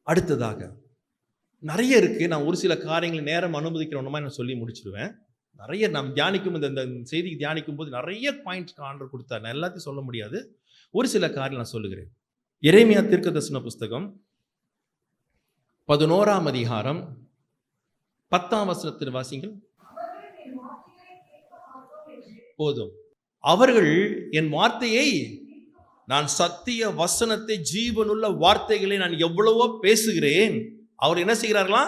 [SPEAKER 1] அடுத்ததாக நிறைய இருக்கு. நான் ஒரு சில காரியங்களை நேரம் அனுமதிக்கிறோமா நான் சொல்லி முடிச்சிடுவேன். நிறைய நாம் தியானிக்கும் இந்த செய்திக்கு தியானிக்கும் போது நிறைய பாயிண்ட்ஸ் ஆண்டவர் கொடுத்தார். நான் எல்லாத்தையும் சொல்ல முடியாது. ஒரு சில காரியம் நான் சொல்லுகிறேன். எரேமியா தீர்க்கதரிசன புஸ்தகம் 11ஆம் அதிகாரம் 10ஆம் வசனத்தில் வாசிங்கள். போதும். அவர்கள் என் வார்த்தையை, நான் சத்திய வசனத்தை, ஜீவனுள்ள வார்த்தைகளை நான் எவ்வளவோ பேசுகிறேன், அவர் என்ன செய்கிறார்களா?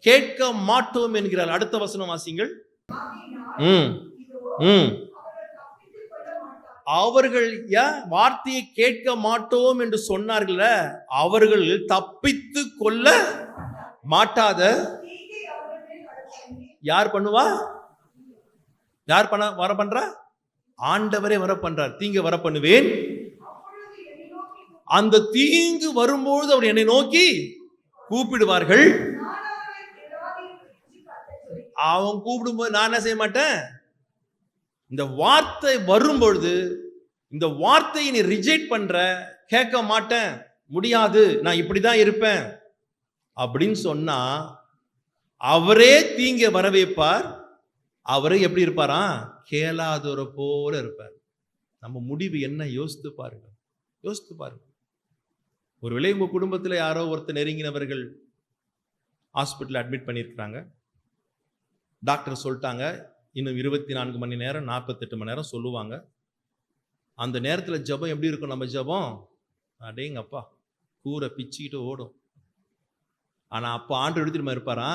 [SPEAKER 1] கேட்க மாட்டோம் என்கிறார். அடுத்த வசனம் வாசிங்கள். அவர்கள் வார்த்தையை கேட்க மாட்டோம் என்று சொன்னார்கள். அவர்கள் தப்பித்து கொள்ள மாட்டாத யார் பண்ணுவா? யார் வர பண்றா? ஆண்டவரே வர பண்றார். தீங்கு வர பண்ணுவேன். அந்த தீங்கு வரும்போது அவர் என்னை நோக்கி கூப்பிடுவார்கள். அவன் கூப்பிடும்போது நான் என்ன செய்ய மாட்டேன். இந்த வார்த்தை வரும்பொழுது இந்த வார்த்தையை நீ ரிஜெக்ட் பண்ற, கேட்க மாட்டேன், முடியாது, நான் இப்படிதான் இருப்பேன் அப்படின்னு சொன்னா அவரே தீங்க வர வைப்பார். அவரே எப்படி இருப்பாரா? கேளாதோர போல இருப்பார். நம்ம முடிவு என்ன? யோசித்து பாருங்க, யோசித்து பாருங்க. ஒருவேளை உங்க குடும்பத்தில் யாரோ ஒருத்தர் நெருங்கினவர்கள் ஹாஸ்பிட்டல் அட்மிட் பண்ணியிருக்கிறாங்க. டாக்டர் சொல்லிட்டாங்க இன்னும் 24 மணி நேரம் 48 மணி நேரம் சொல்லுவாங்க. அந்த நேரத்தில் ஜெபம் எப்படி இருக்கும்? நம்ம ஜெபம் அடேங்கப்பா கூரை பிச்சுக்கிட்டு ஓடும். ஆனால் அப்போ ஆண்டு எடுத்துட்டு இருப்பாரா?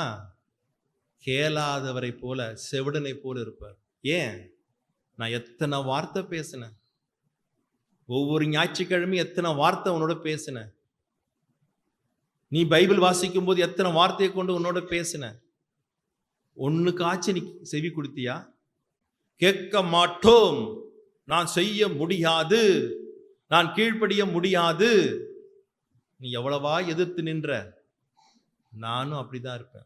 [SPEAKER 1] கேளாதவரை போல, செவிடனை போல இருப்பார். ஏன்? நான் எத்தனை வார்த்தை பேசினேன், ஒவ்வொரு ஞாயிற்றுக்கிழமையும் எத்தனை வார்த்தை உன்னோட பேசினேன். நீ பைபிள் வாசிக்கும் போது எத்தனை வார்த்தையை கொண்டு உன்னோட பேசின. ஒன்னுக்காச்சும் நீ செவி கொடுத்தியா? கேட்க மாட்டோம், நான் செய்ய முடியாது, நான் கீழ்ப்படிய முடியாது. நீ எவ்வளவா எதிர்த்து நின்ற. நானும் அப்படிதான் இருப்பேன்.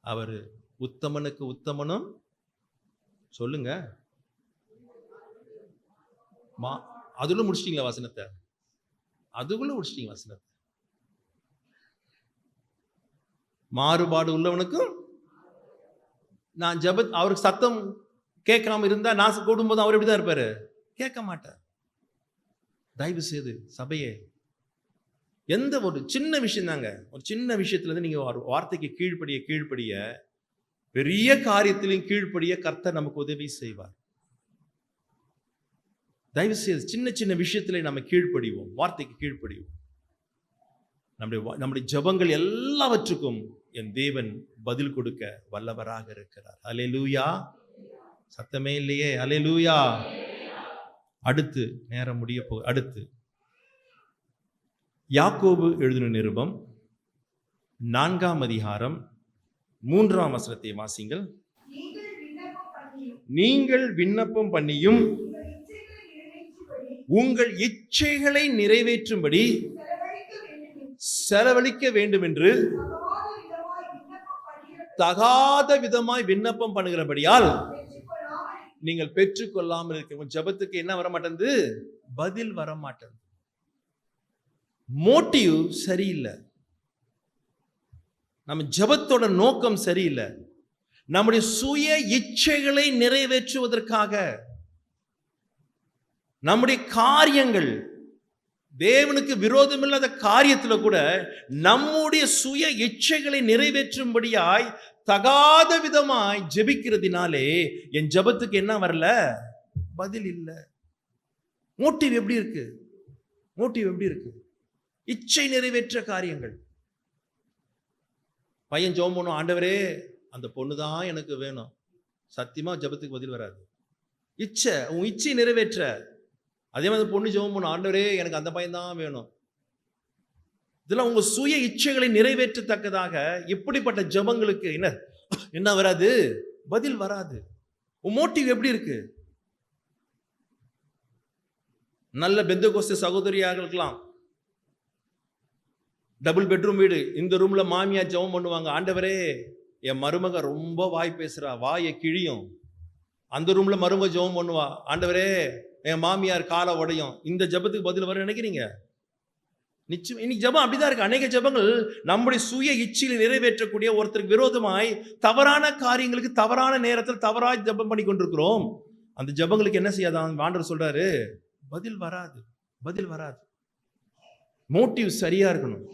[SPEAKER 1] அவர் உத்தமனுக்கு உத்தமனும் சொல்லுங்க. அதுக்குள்ள முடிச்சிட்டீங்களா வசனத்தை? அதுக்குள்ள முடிச்சிட்டீங்க வசனத்தை. மாறுபாடு உள்ளவனுக்கும் நான் அவருக்கு சத்தம் கேட்காம இருந்தா நான் கூடும்போது அவர் எப்படிதான் இருப்பாரு? கேட்க மாட்டார். தயவு செய்து சபையே, எந்த ஒரு சின்ன விஷயம் தாங்க, ஒரு சின்ன விஷயத்துல இருந்து நீங்க வார்த்தைக்கு கீழ்ப்படிய பெரிய காரியத்திலையும் கீழ்ப்படிய கர்த்தர் நமக்கு உதவி செய்வார். தயவு செய்து சின்ன சின்ன விஷயத்திலே நம்ம கீழ்ப்படிவோம், வார்த்தைக்கு கீழ்ப்படிவோம். நம்முடைய ஜெபங்கள் எல்லாவற்றுக்கும் என் தேவன் பதில் கொடுக்க வல்லவராக இருக்கிறார். அல்லேலூயா. சத்தமே இல்லையே. அல்லேலூயா. அடுத்து நேரம் முடிய அடுத்து யாக்கோபு எழுதின நிருபம் 4ஆம் அதிகாரம் 3ஆம் வசனத்தை வாசிங்கள். நீங்கள் விண்ணப்பம் பண்ணியும் உங்கள் இச்சைகளை நிறைவேற்றும்படி செலவழிக்க வேண்டும் என்று தகாத விதமாய் விண்ணப்பம் பண்ணுகிறபடியால் நீங்கள் பெற்றுக்கொள்ளாமல் இருக்க. ஜெபத்துக்கு என்ன வர மாட்டேங்குது? பதில் வர மாட்டேங்குது. மோட்டிவ் சரியில்லை. நம்ம ஜெபத்தோட நோக்கம் சரியில்லை. நம்முடைய சுய இச்சைகளை நிறைவேற்றுவதற்காக நம்முடைய காரியங்கள், தேவனுக்கு விரோதமில்லாத காரியத்தில் கூட நம்முடைய சுய இச்சைகளை நிறைவேற்றும்படியாய் தகாத விதமாய் ஜெபிக்கிறதுனாலே என் ஜெபத்துக்கு என்ன வரல? பதில் இல்லை. மோட்டிவ் எப்படி இருக்கு? மோட்டிவ் எப்படி இருக்கு? இச்சை நிறைவேற்ற காரியங்கள். பையன் ஜெபம் பண்ணும், ஆண்டவரே அந்த பொண்ணு தான் எனக்கு வேணும். சத்தியமா ஜெபத்துக்கு பதில் வராது. இச்சை, உன் இச்சை நிறைவேற்ற. அதே மாதிரி பொண்ணு ஜெபம் பண்ணும், ஆண்டவரே எனக்கு அந்த பையன் தான் வேணும். இதெல்லாம் உங்க சுய இச்சைகளை நிறைவேற்றத்தக்கதாக எப்படிப்பட்ட ஜெபங்களுக்கு என்ன வராது? பதில் வராது. உன் மோட்டிவ் எப்படி இருக்கு? நல்ல பெந்தகோஸ்தே சகோதரியாக இருக்கலாம். டபுள் பெட்ரூம் வீடு, இந்த ரூம்ல மாமியார் ஜெபம் பண்ணுவாங்க, ஆண்டவரே என் மருமக ரொம்ப வாய் பேசுறா, வாயை கிழியும். அந்த ரூம்ல மருமக ஜெபம் பண்ணுவா, ஆண்டவரே என் மாமியார் காலை உடையும். இந்த ஜெபத்துக்கு பதில் வர நினைக்கிறீங்க? நிச்சயம் இன்னைக்கு ஜெபம் அப்படிதான் இருக்கு. அநேக ஜெபங்கள் நம்முடைய சுய இச்சையில் நிறைவேற்றக்கூடிய ஒருத்தருக்கு விரோதமாய் தவறான காரியங்களுக்கு தவறான நேரத்தில் தவறாய் ஜெபம் பண்ணி கொண்டிருக்கிறோம். அந்த ஜெபங்களுக்கு என்ன செய்யாதான் ஆண்டவர் சொல்றாரு? பதில் வராது. பதில் வராது. மோட்டிவ் சரியா இருக்கணும்.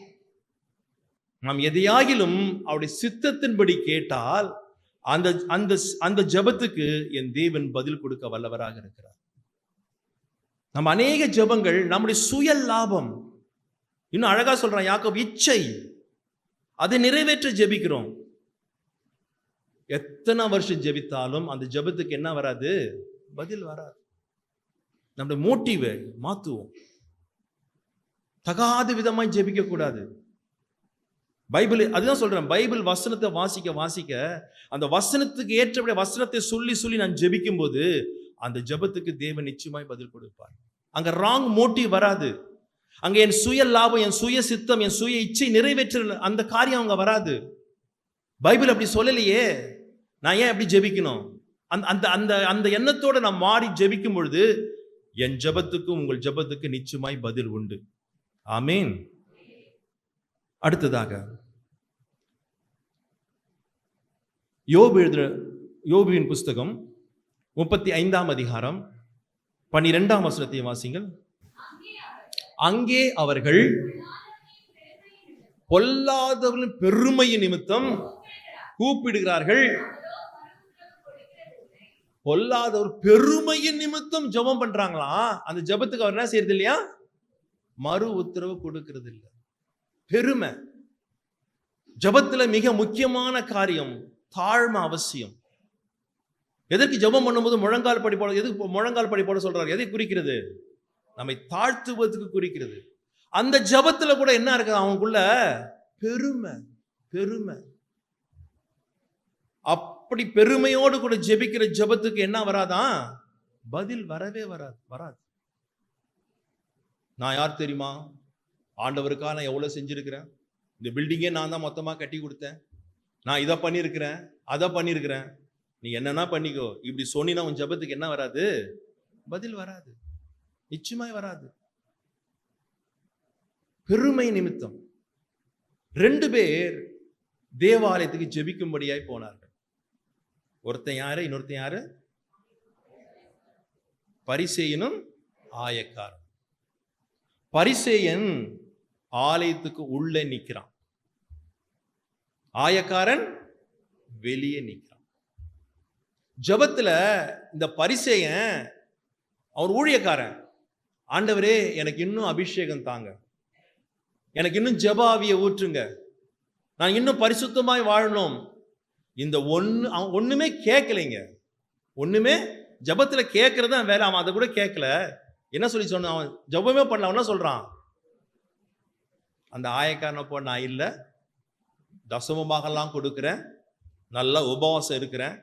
[SPEAKER 1] நாம் எதையாகிலும் அவருடைய சித்தத்தின்படி கேட்டால் அந்த அந்த அந்த ஜெபத்துக்கு என் தேவன் பதில் கொடுக்க வல்லவராக இருக்கிறார். நம்ம அநேக ஜெபங்கள் நம்முடைய சுய லாபம், இன்னும் அழகா சொல்றான் யாக்கோபு, இச்சை, அதை நிறைவேற்ற ஜெபிக்கிறோம். எத்தனை வருஷம் ஜெபித்தாலும் அந்த ஜெபத்துக்கு என்ன வராது? பதில் வராது. நம்முடைய மோட்டிவை மாத்துவோம். தகாத விதமாய் ஜெபிக்க கூடாது. பைபிள் அதுதான் சொல்றேன், பைபிள் வசனத்தை வாசிக்க வாசிக்க அந்த வசனத்துக்கு ஏற்றபடி வசனத்தை சொல்லி சொல்லி நான் ஜெபிக்கும் போது அந்த ஜெபத்துக்கு தேவன் நிச்சயமாய் பதில் கொடுப்பார். அங்க ராங் மோட்டிவ் வராது. அங்க என் சுய லாபம், என் சுய சித்தம், என் சுய இச்சை நிறைவேற்ற அந்த காரியம் அங்க வராது. பைபிள் அப்படி சொல்லலையே. நான் ஏன் அப்படி ஜெபிக்கணும்? அந்த அந்த அந்த எண்ணத்தோட நான் மாறி ஜெபிக்கும் பொழுது என் ஜெபத்துக்கும் உங்கள் ஜெபத்துக்கு நிச்சயமாய் பதில் உண்டு. ஆமீன். அடுத்ததாக யோபுவின் புஸ்தகம் 35ஆம் அதிகாரம் 12ஆம் வசனத்தை வாசிங்கள். அங்கே அவர்கள் பொல்லாதவர்களின் பெருமையின் நிமித்தம் கூப்பிடுகிறார்கள். பொல்லாதவர் பெருமையின் நிமித்தம் ஜெபம் பண்றாங்களாம். அந்த ஜெபத்துக்கு அவர் என்ன செய்யறது இல்லையா? மறு உத்தரவு கொடுக்கிறது இல்லை. பெருமை. ஜெபத்துல மிக முக்கியமான காரியம் தாழ்மை அவசியம். எதற்கு ஜெபம் பண்ணும்போது முழங்கால் படி போட, எதுக்கு முழங்கால் படி போட சொல்றாரு? எதை குறிக்கிறது? நம்மை தாழ்த்துவதற்கு குறிக்கிறது. அந்த ஜெபத்துல கூட என்ன இருக்கு அவங்களுக்குள்ள? பெருமை. பெருமை. அப்படி பெருமையோடு கூட ஜெபிக்கிற ஜெபத்துக்கு என்ன வராதான்? பதில் வரவே வராது. நான் யார் தெரியுமா? ஆண்டவருக்காக நான் எவ்வளவு செஞ்சிருக்கிறேன். இந்த பில்டிங்கே நான் தான் மொத்தமா கட்டி கொடுத்தேன். நான் இதை பண்ணியிருக்கிறேன், அதை பண்ணியிருக்கிறேன். நீ என்னன்னா பண்ணிக்கோ. இப்படி சொன்னா உன் ஜெபத்துக்கு என்ன வராது? பதில் வராது. நிச்சயமாய் வராது. பெருமை நிமித்தம் 2 பேர் தேவாலயத்துக்கு ஜெபிக்கும்படியாய் போனார்கள். ஒருத்தன் யாரு? இன்னொருத்தன் யாரு? பரிசேயனும் ஆயக்காரன். பரிசேயன் ஆலயத்துக்கு உள்ளே நிற்கிறான், ஆயக்காரன் வெளியே நிற்கிறான். ஜெபத்துல இந்த பரிசேயன் அவர் ஊழியக்காரன், ஆண்டவரே எனக்கு இன்னும் அபிஷேகம் தாங்க, எனக்கு இன்னும் ஜெப ஆவியை ஊற்றுங்க, நான் இன்னும் பரிசுத்தமாய் வாழணும். இந்த ஒண்ணுமே கேட்கலைங்க. ஒண்ணுமே ஜெபத்துல கேட்கறது தான் வேலை. அவன் அதை கூட கேட்கல. என்ன சொல்லி சொன்னான்? அவன் ஜெபமே பண்ணல. அவன் என்ன சொல்றான்? அந்த ஆயக்காரனை போ, நான் இல்லை, தசமமாகலாம் கொடுக்குறேன், நல்லா உபவாசம் இருக்கிறேன்.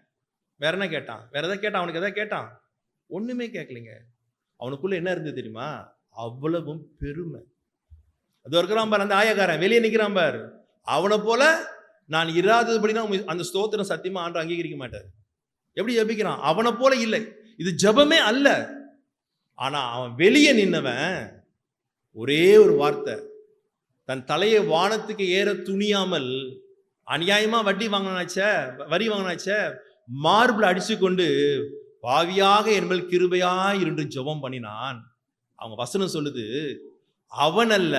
[SPEAKER 1] வேற என்ன கேட்டான்? வேற எதாவது கேட்டான்? அவனுக்கு எதாவது கேட்டான்? ஒண்ணுமே கேட்கலைங்க. அவனுக்குள்ள என்ன இருந்தது தெரியுமா? அவ்வளவும் பெருமை. அது இருக்கிறான் பார், அந்த ஆயக்காரன் வெளியே நிற்கிறான் பார். அவனை போல நான் இராதபடினா அந்த ஸ்தோத்திரம் சத்தியமா ஆண்டு அங்கீகரிக்க மாட்டார். எப்படி ஜெபிக்கிறான்? அவனை போல இல்லை. இது ஜெபமே அல்ல. ஆனா அவன் வெளியே நின்னவன் ஒரே ஒரு வார்த்தை, தன் தலையை வானத்துக்கு ஏற துணியாமல் அநியாயமா வரி வாங்கினாச்ச மார்பிள் அடிச்சு கொண்டு பாவியாக என்பது கிருபையாய் இருந்து ஜெபம் பண்ணினான். அவங்க வசனம் சொல்லுது, அவன் அல்ல.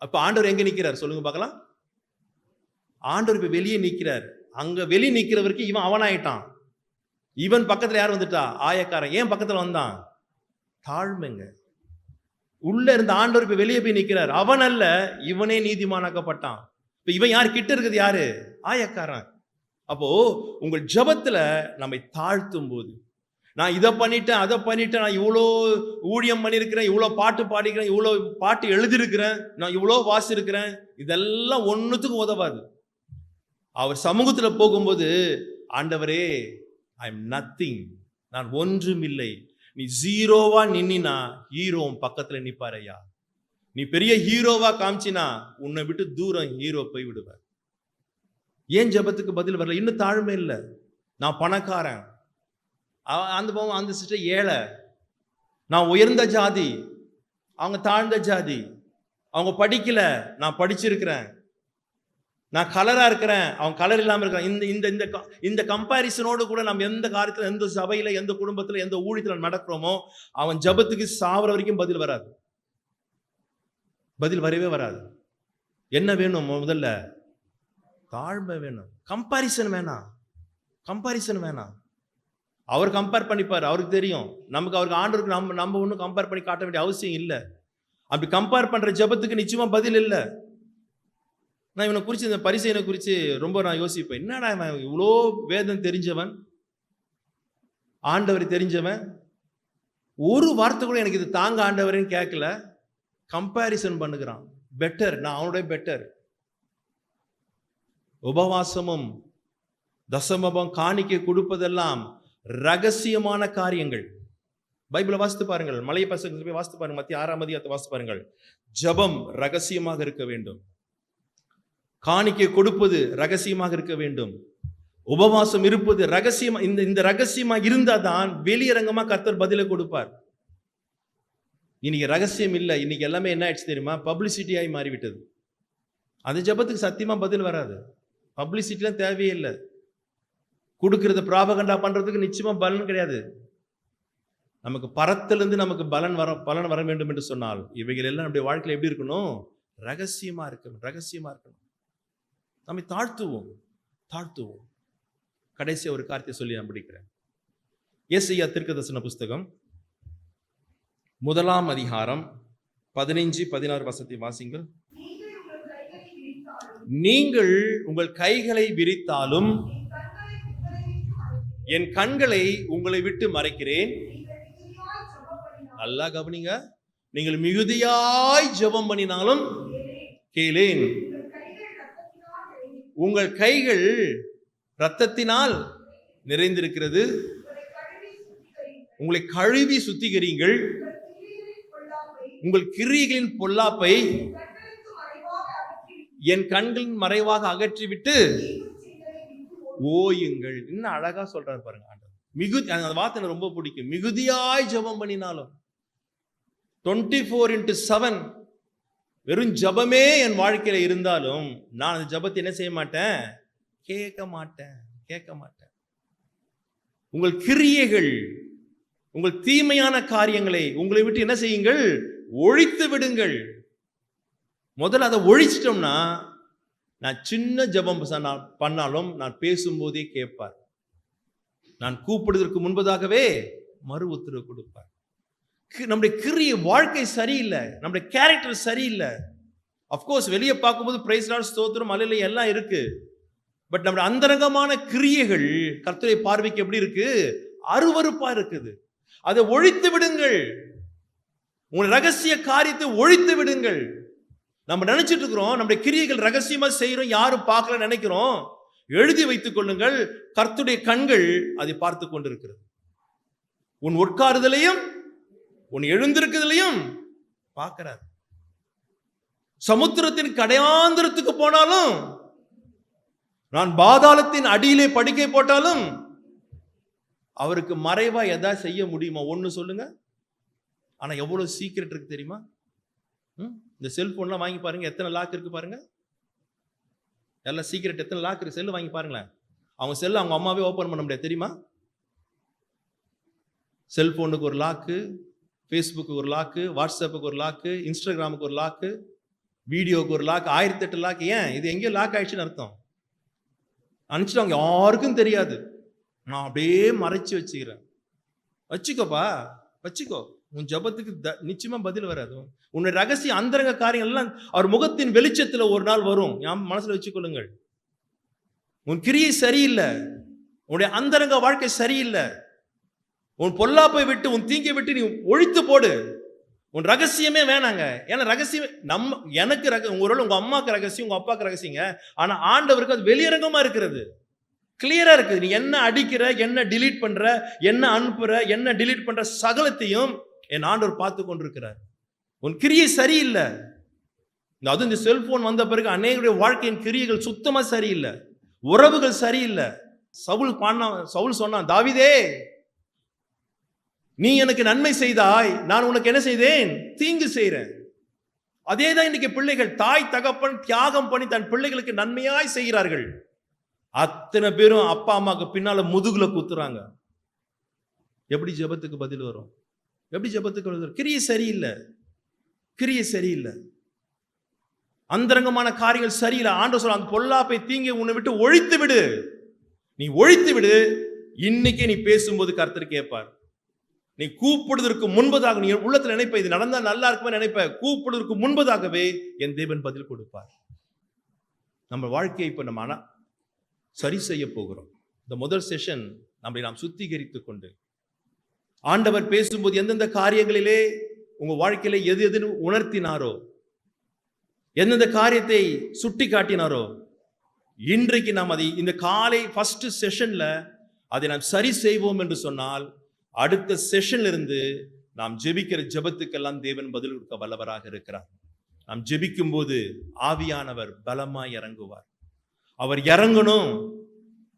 [SPEAKER 1] அப்ப ஆண்டவர் எங்க நிக்கிறார் சொல்லுங்க பார்க்கலாம்? ஆண்டவர் இப்ப வெளியே நிக்கிறார். அங்க வெளியே நிக்கிறவருக்கு இவன் அவனாயிட்டான். இவன் பக்கத்துல யார் வந்துட்டா? ஆயக்காரன். ஏன் பக்கத்துல வந்தான்? தாழ்மைங்க. உள்ள இருந்த ஆண்டவர் இப்ப வெளியே போய் நிக்கிறார். அவன் அல்ல, இவனே நீதிமானாக்கப்பட்டான். இப்ப இவன் யார்? கிட்ட இருக்குது யாரு? ஆயக்காரன். அப்போ உங்கள் ஜெபத்துல நம்மை தாழ்த்தும் போது, நான் இதை பண்ணிட்டேன், அதை பண்ணிட்டேன், நான் இவ்வளோ ஊழியம் பண்ணியிருக்கிறேன், இவ்வளோ பாட்டு பாடிக்கிறேன், இவ்வளோ பாட்டு எழுதியிருக்கிறேன், நான் இவ்வளோ வாசிருக்கிறேன், இதெல்லாம் ஒன்றுத்துக்கும் உதவாது. அவர் சமூகத்துல போகும்போது, ஆண்டவரே ஐ எம் நத்திங், நான் ஒன்றும் இல்லை, நீ ஜீரோவா நின்னா ஹீரோ பக்கத்துல நிப்பார் ஐயா. நீ பெரிய ஹீரோவா காமிச்சினா உன்னை விட்டு தூரம் ஹீரோ போய் விடுவார். ஏன் ஜெபத்துக்கு பதில் வரல? இன்னும் தாழ்மை இல்லை. நான் பணக்காரன், அந்த சிஸ்டர் ஏழை, நான் உயர்ந்த ஜாதி, அவங்க தாழ்ந்த ஜாதி, அவங்க படிக்கல, நான் படிச்சிருக்கிறேன், நான் கலரா இருக்கிறேன், அவங்க கலர் இல்லாம இருக்கிறேன். இந்த கம்பாரிசனோடு கூட நம்ம எந்த காரியத்துல, எந்த சபையில, எந்த குடும்பத்துல, எந்த ஊழியத்துல நடக்கிறோமோ, அவன் ஜெபத்துக்கு சாவர வரைக்கும் பதில் வராது. பதில் வரவே வராது. என்ன வேணும்? முதல்ல தாழ்மை வேணும். கம்பாரிசன் வேணாம். கம்பாரிசன் வேணாம். அவர் கம்பேர் பண்ணிப்பார், அவருக்கு தெரியும். அவருக்கு ஆண்டவருக்கு நம்ம ஒன்றும் கம்பேர் பண்ணி காட்ட வேண்டிய அவசியம் இல்லை. அப்படி கம்பேர் பண்ற ஜெபத்துக்கு நிச்சயமா பதில் இல்லை. நான் இவனை குறித்து, இந்த பரிசேயனை குறித்து ரொம்ப நான் யோசிப்பேன். என்னடா இவன் இவ்வளோ வேதம் தெரிஞ்சவன், ஆண்டவர் தெரிஞ்சவன், ஒரு வார்த்தை கூட எனக்கு இது தாங்க ஆண்டவரேன்னு கேட்கல, கம்பேரிசன் பண்ணுகிறான். பெட்டர், நான் அவனுடைய பெட்டர். உபவாசமும் தசமபம் காணிக்கை கொடுப்பதெல்லாம் ரகசியமான காரியங்கள். பைபிளை வாசித்து பாருங்கள், மலைய பசங்க போய் வாசித்து பாருங்கள், மத்திய 6ஆம் அதிகாரத்தை வாசித்து பாருங்கள். ஜெபம் ரகசியமாக இருக்க வேண்டும். காணிக்கை கொடுப்பது ரகசியமாக இருக்க வேண்டும். உபவாசம் இருப்பது ரகசியமா. இந்த ரகசியமா இருந்தாதான் வெளியரங்கமா கர்த்தர் பதிலை கொடுப்பார். இன்னைக்கு ரகசியம் இல்லை. இன்னைக்கு எல்லாமே என்ன ஆயிடுச்சு தெரியுமா? பப்ளிசிட்டியாகி மாறிவிட்டது. அந்த ஜெபத்துக்கு சத்தியமா பதில் வராது. பப்ளிசிட்டிலாம் தேவையே இல்லை. கொடுக்கறத ப்ராபகண்டா பண்றதுக்கு நிச்சயமா பலன் கிடையாது. நமக்கு பரத்திலிருந்து நமக்கு பலன் வர வேண்டும் என்று சொன்னால் இவைகள் எல்லாம் நம்முடைய வாழ்க்கையில் எப்படி இருக்கணும்? ரகசியமா இருக்கணும். ரகசியமா இருக்கணும். நம்மை தாழ்த்துவோம். கடைசி ஒரு காரியத்தை சொல்லி நான் முடிக்கிறேன். ஏசாயா தீர்க்கதரிசன புஸ்தகம் 1ஆம் அதிகாரம் 15-16 வசனத்தை வாசிங்கள். நீங்கள் உங்கள் கைகளை விரித்தாலும் என் கண்களை உங்களை விட்டு மறைக்கிறேன். நல்லா கவனிங்க. நீங்கள் மிகுதியாய் ஜெபம் பண்ணினாலும் கேளேன். உங்கள் கைகள் இரத்தத்தினால் நிறைந்திருக்கிறது, உங்களை கழுவி சுத்திகரிங்கள். உங்கள் கிரியைகளின் பொல்லாப்பை என் கண்களின் மறைவாக அகற்றிவிட்டு ஓயுங்கள். இன்னும் அழகா சொல்றாரு பாருங்க ஆண்டவர். அந்த வார்த்தை ரொம்ப பிடிக்கும். மிகுதியாய் ஜெபம் பண்ணினாலும் 24/7 வெறும் ஜெபமே என் வாழ்க்கையில இருந்தாலும் நான் அந்த ஜெபத்தை என்ன செய்ய மாட்டேன்? கேட்க மாட்டேன். உங்கள் கிரியைகள், உங்கள் தீமையான காரியங்களை உங்களை விட்டு என்ன செய்யுங்கள்? ஒழித்து விடுங்கள். முதல்ல அதை ஒழிச்சிட்டோம்னா நான் சின்ன ஜெபம் பண்ணாலும் நான் பேசும்போதே கேட்பார். நான் கூப்பிடுவதற்கு முன்பதாகவே மறு உத்தரவு கொடுப்பார். நம்முடைய கிரிய வாழ்க்கை சரியில்லை, நம்முடைய கேரக்டர் சரியில்லை. அப்கோர்ஸ் வெளியே பார்க்கும்போது பிரைஸ் லார்ட், ஸ்தோத்திரம், அல்லேலூயா எல்லாம் இருக்கு. பட் நம்முடைய அந்தரங்கமான கிரியைகள் கர்த்தருடைய பார்வைக்கு எப்படி இருக்கு? அருவருப்பா இருக்குது. அதை ஒழித்து விடுங்கள். உங்கள் ரகசிய காரியத்தை ஒழித்து விடுங்கள். நம்ம நினைச்சிட்டு இருக்கிறோம் நம்முடைய கிரியைகள் ரகசியமா செய்யறோம், யாரும் பார்க்கல நினைக்கிறோம். எழுதி வைத்துக் கொள்ளுங்கள், கர்த்தருடைய கண்கள் அதை பார்த்து கொண்டிருக்கிறது. உன் உட்காருதலையும் உன் எழுந்திருக்குதலையும் பார்க்கிறார். சமுத்திரத்தின் கடையாந்திரத்துக்கு போனாலும், நான் பாதாளத்தின் அடியிலே படுக்கை போட்டாலும் அவருக்கு மறைவா எதா செய்ய முடியுமா? ஒண்ணு சொல்லுங்க. ஆனா எவ்வளவு சீக்கிரட் இருக்கு தெரியுமா? இந்த செல்போன்லாம் வாங்கி பாருங்க, எத்தனை லாக் இருக்கு பாருங்க. எல்லாம் சீக்கிரட் எத்தனை லாக் இருக்கு. செல்லு வாங்கி பாருங்களேன். அவங்க செல்லு அவங்க அம்மாவே ஓபன் பண்ண முடியாது தெரியுமா? செல்போனுக்கு ஒரு லாக்கு, ஃபேஸ்புக்கு ஒரு லாக்கு, வாட்ஸ்அப்புக்கு ஒரு லாக்கு, இன்ஸ்டாகிராமுக்கு ஒரு லாக்கு, வீடியோக்கு ஒரு லாக், 1008 லாக். ஏன்? இது எங்கேயோ லாக் ஆயிடுச்சுன்னு அர்த்தம். அனுப்பிச்சிட்டு அவங்க யாருக்கும் தெரியாது, நான் அப்படியே மறைச்சு வச்சுக்கிறேன். வச்சுக்கோப்பா, வச்சுக்கோ. உன் ஜபத்துக்கு நிச்சயமா பதில் வராது. உன்னுடைய ரகசிய அந்தரங்க காரியங்கள் எல்லாம் அவர் முகத்தின் வெளிச்சத்துல ஒரு நாள் வரும். மனசுல வச்சுக்கொள்ளுங்கள். உன் கிரியை சரியில்லை, உன்னுடைய அந்தரங்க வாழ்க்கை சரியில்லை, உன் பொல்லாப்பை விட்டு உன் தீங்கை விட்டு நீ ஒழித்து போடு. உன் ரகசியமே வேணாங்க. ஏன்னா ரகசியம் எனக்கு ஒருவேளை உங்க அம்மாக்கு ரகசியம், உங்க அப்பாக்கு ரகசியங்க. ஆனா ஆண்டவருக்கு அது வெளியரங்கமா இருக்கிறது, கிளியரா இருக்குது. நீ என்ன அடிக்கிற, என்ன டிலீட் பண்ற, என்ன அனுப்புற, என்ன டிலீட் பண்ற, சகலத்தையும் என் ஆண்டவர் பார்த்து கொண்டிருக்கிறார். உன் கிரியை சரியில்லை. அதுவும் இந்த செல்போன் வந்த பிறகு அநேகருடைய வாழ்க்கையின் கிரியைகள் சுத்தமா சரியில்லை, உறவுகள் சரியில்லை. சவுல் சொன்னான், தாவீதே நீ எனக்கு நன்மை செய்தாய், நான் உனக்கு என்ன செய்தேன், தீங்கு செய்றேன். அதேதான் இன்னைக்கு பிள்ளைகள், தாய் தகப்பன் தியாகம் பண்ணி தன் பிள்ளைகளுக்கு நன்மையாய் செய்கிறார்கள். அத்தனை பேரும் அப்பா அம்மாக்கு பின்னால முதுகுல குத்துறாங்க. எப்படி ஜெபத்துக்கு பதில் வரும்? எப்படி ஜெபத்துக்கு பதில் வரும்? கிரியை சரியில்லை, கிரியை சரியில்லை, அந்தரங்கமான காரியங்கள் சரியில்லை. ஆண்டவர் சொல்ற, அந்த பொல்லாப்பை தீங்கை உன்னை விட்டு ஒழித்து விடு. நீ ஒழித்து விடு. இன்னைக்கு நீ பேசும்போது கர்த்தர் கேட்பார். நீ கூப்பிடுவதற்கு முன்பதாக, நீ உள்ளத்துல நினைப்ப இது நடந்தா நல்லா இருக்குமே நினைப்ப, கூப்பிடுவதற்கு முன்பதாகவே என் தேவன் பதில் கொடுப்பார். நம்ம வாழ்க்கையை இப்ப நம்ம சரி செய்ய போகிறோம். இந்த முதல் செஷன் நம்மை நாம் சுத்திகரித்துக் கொண்டு, ஆண்டவர் பேசும்போது எந்தெந்த காரியங்களிலே உங்க வாழ்க்கையில எது எதுன்னு உணர்த்தினாரோ, எந்தெந்த காரியத்தை சுட்டி காட்டினாரோ, இன்றைக்கு நாம் அதை இந்த காலை ஃபர்ஸ்ட் செஷன்ல அதை நாம் சரி செய்வோம் என்று சொன்னால், அடுத்த செஷன்ல இருந்து நாம் ஜெபிக்கிற ஜெபத்துக்கெல்லாம் தேவன் பதில் கொடுக்க வல்லவராக இருக்கிறார். நாம் ஜெபிக்கும் போது ஆவியானவர் பலமாய் இறங்குவார். அவர் இறங்கணும்.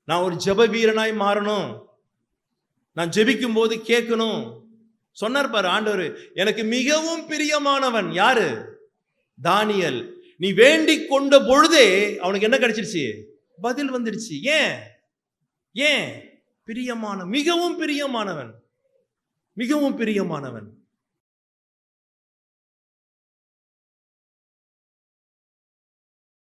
[SPEAKER 1] நான் ஒரு ஜெப வீரனாய் மாறணும். நான் ஜெபிக்கும் போது கேட்கணும். சொன்னார் பாரு ஆண்டவர், எனக்கு மிகவும் பிரியமானவன் யாரு? தானியேல். நீ வேண்டிக் கொண்ட பொழுதே அவனுக்கு என்ன கிடைச்சிருச்சு? பதில் வந்துடுச்சு. ஏன்? ஏன்? பிரியமான, மிகவும் பிரியமானவன், மிகவும் பிரியமானவன்.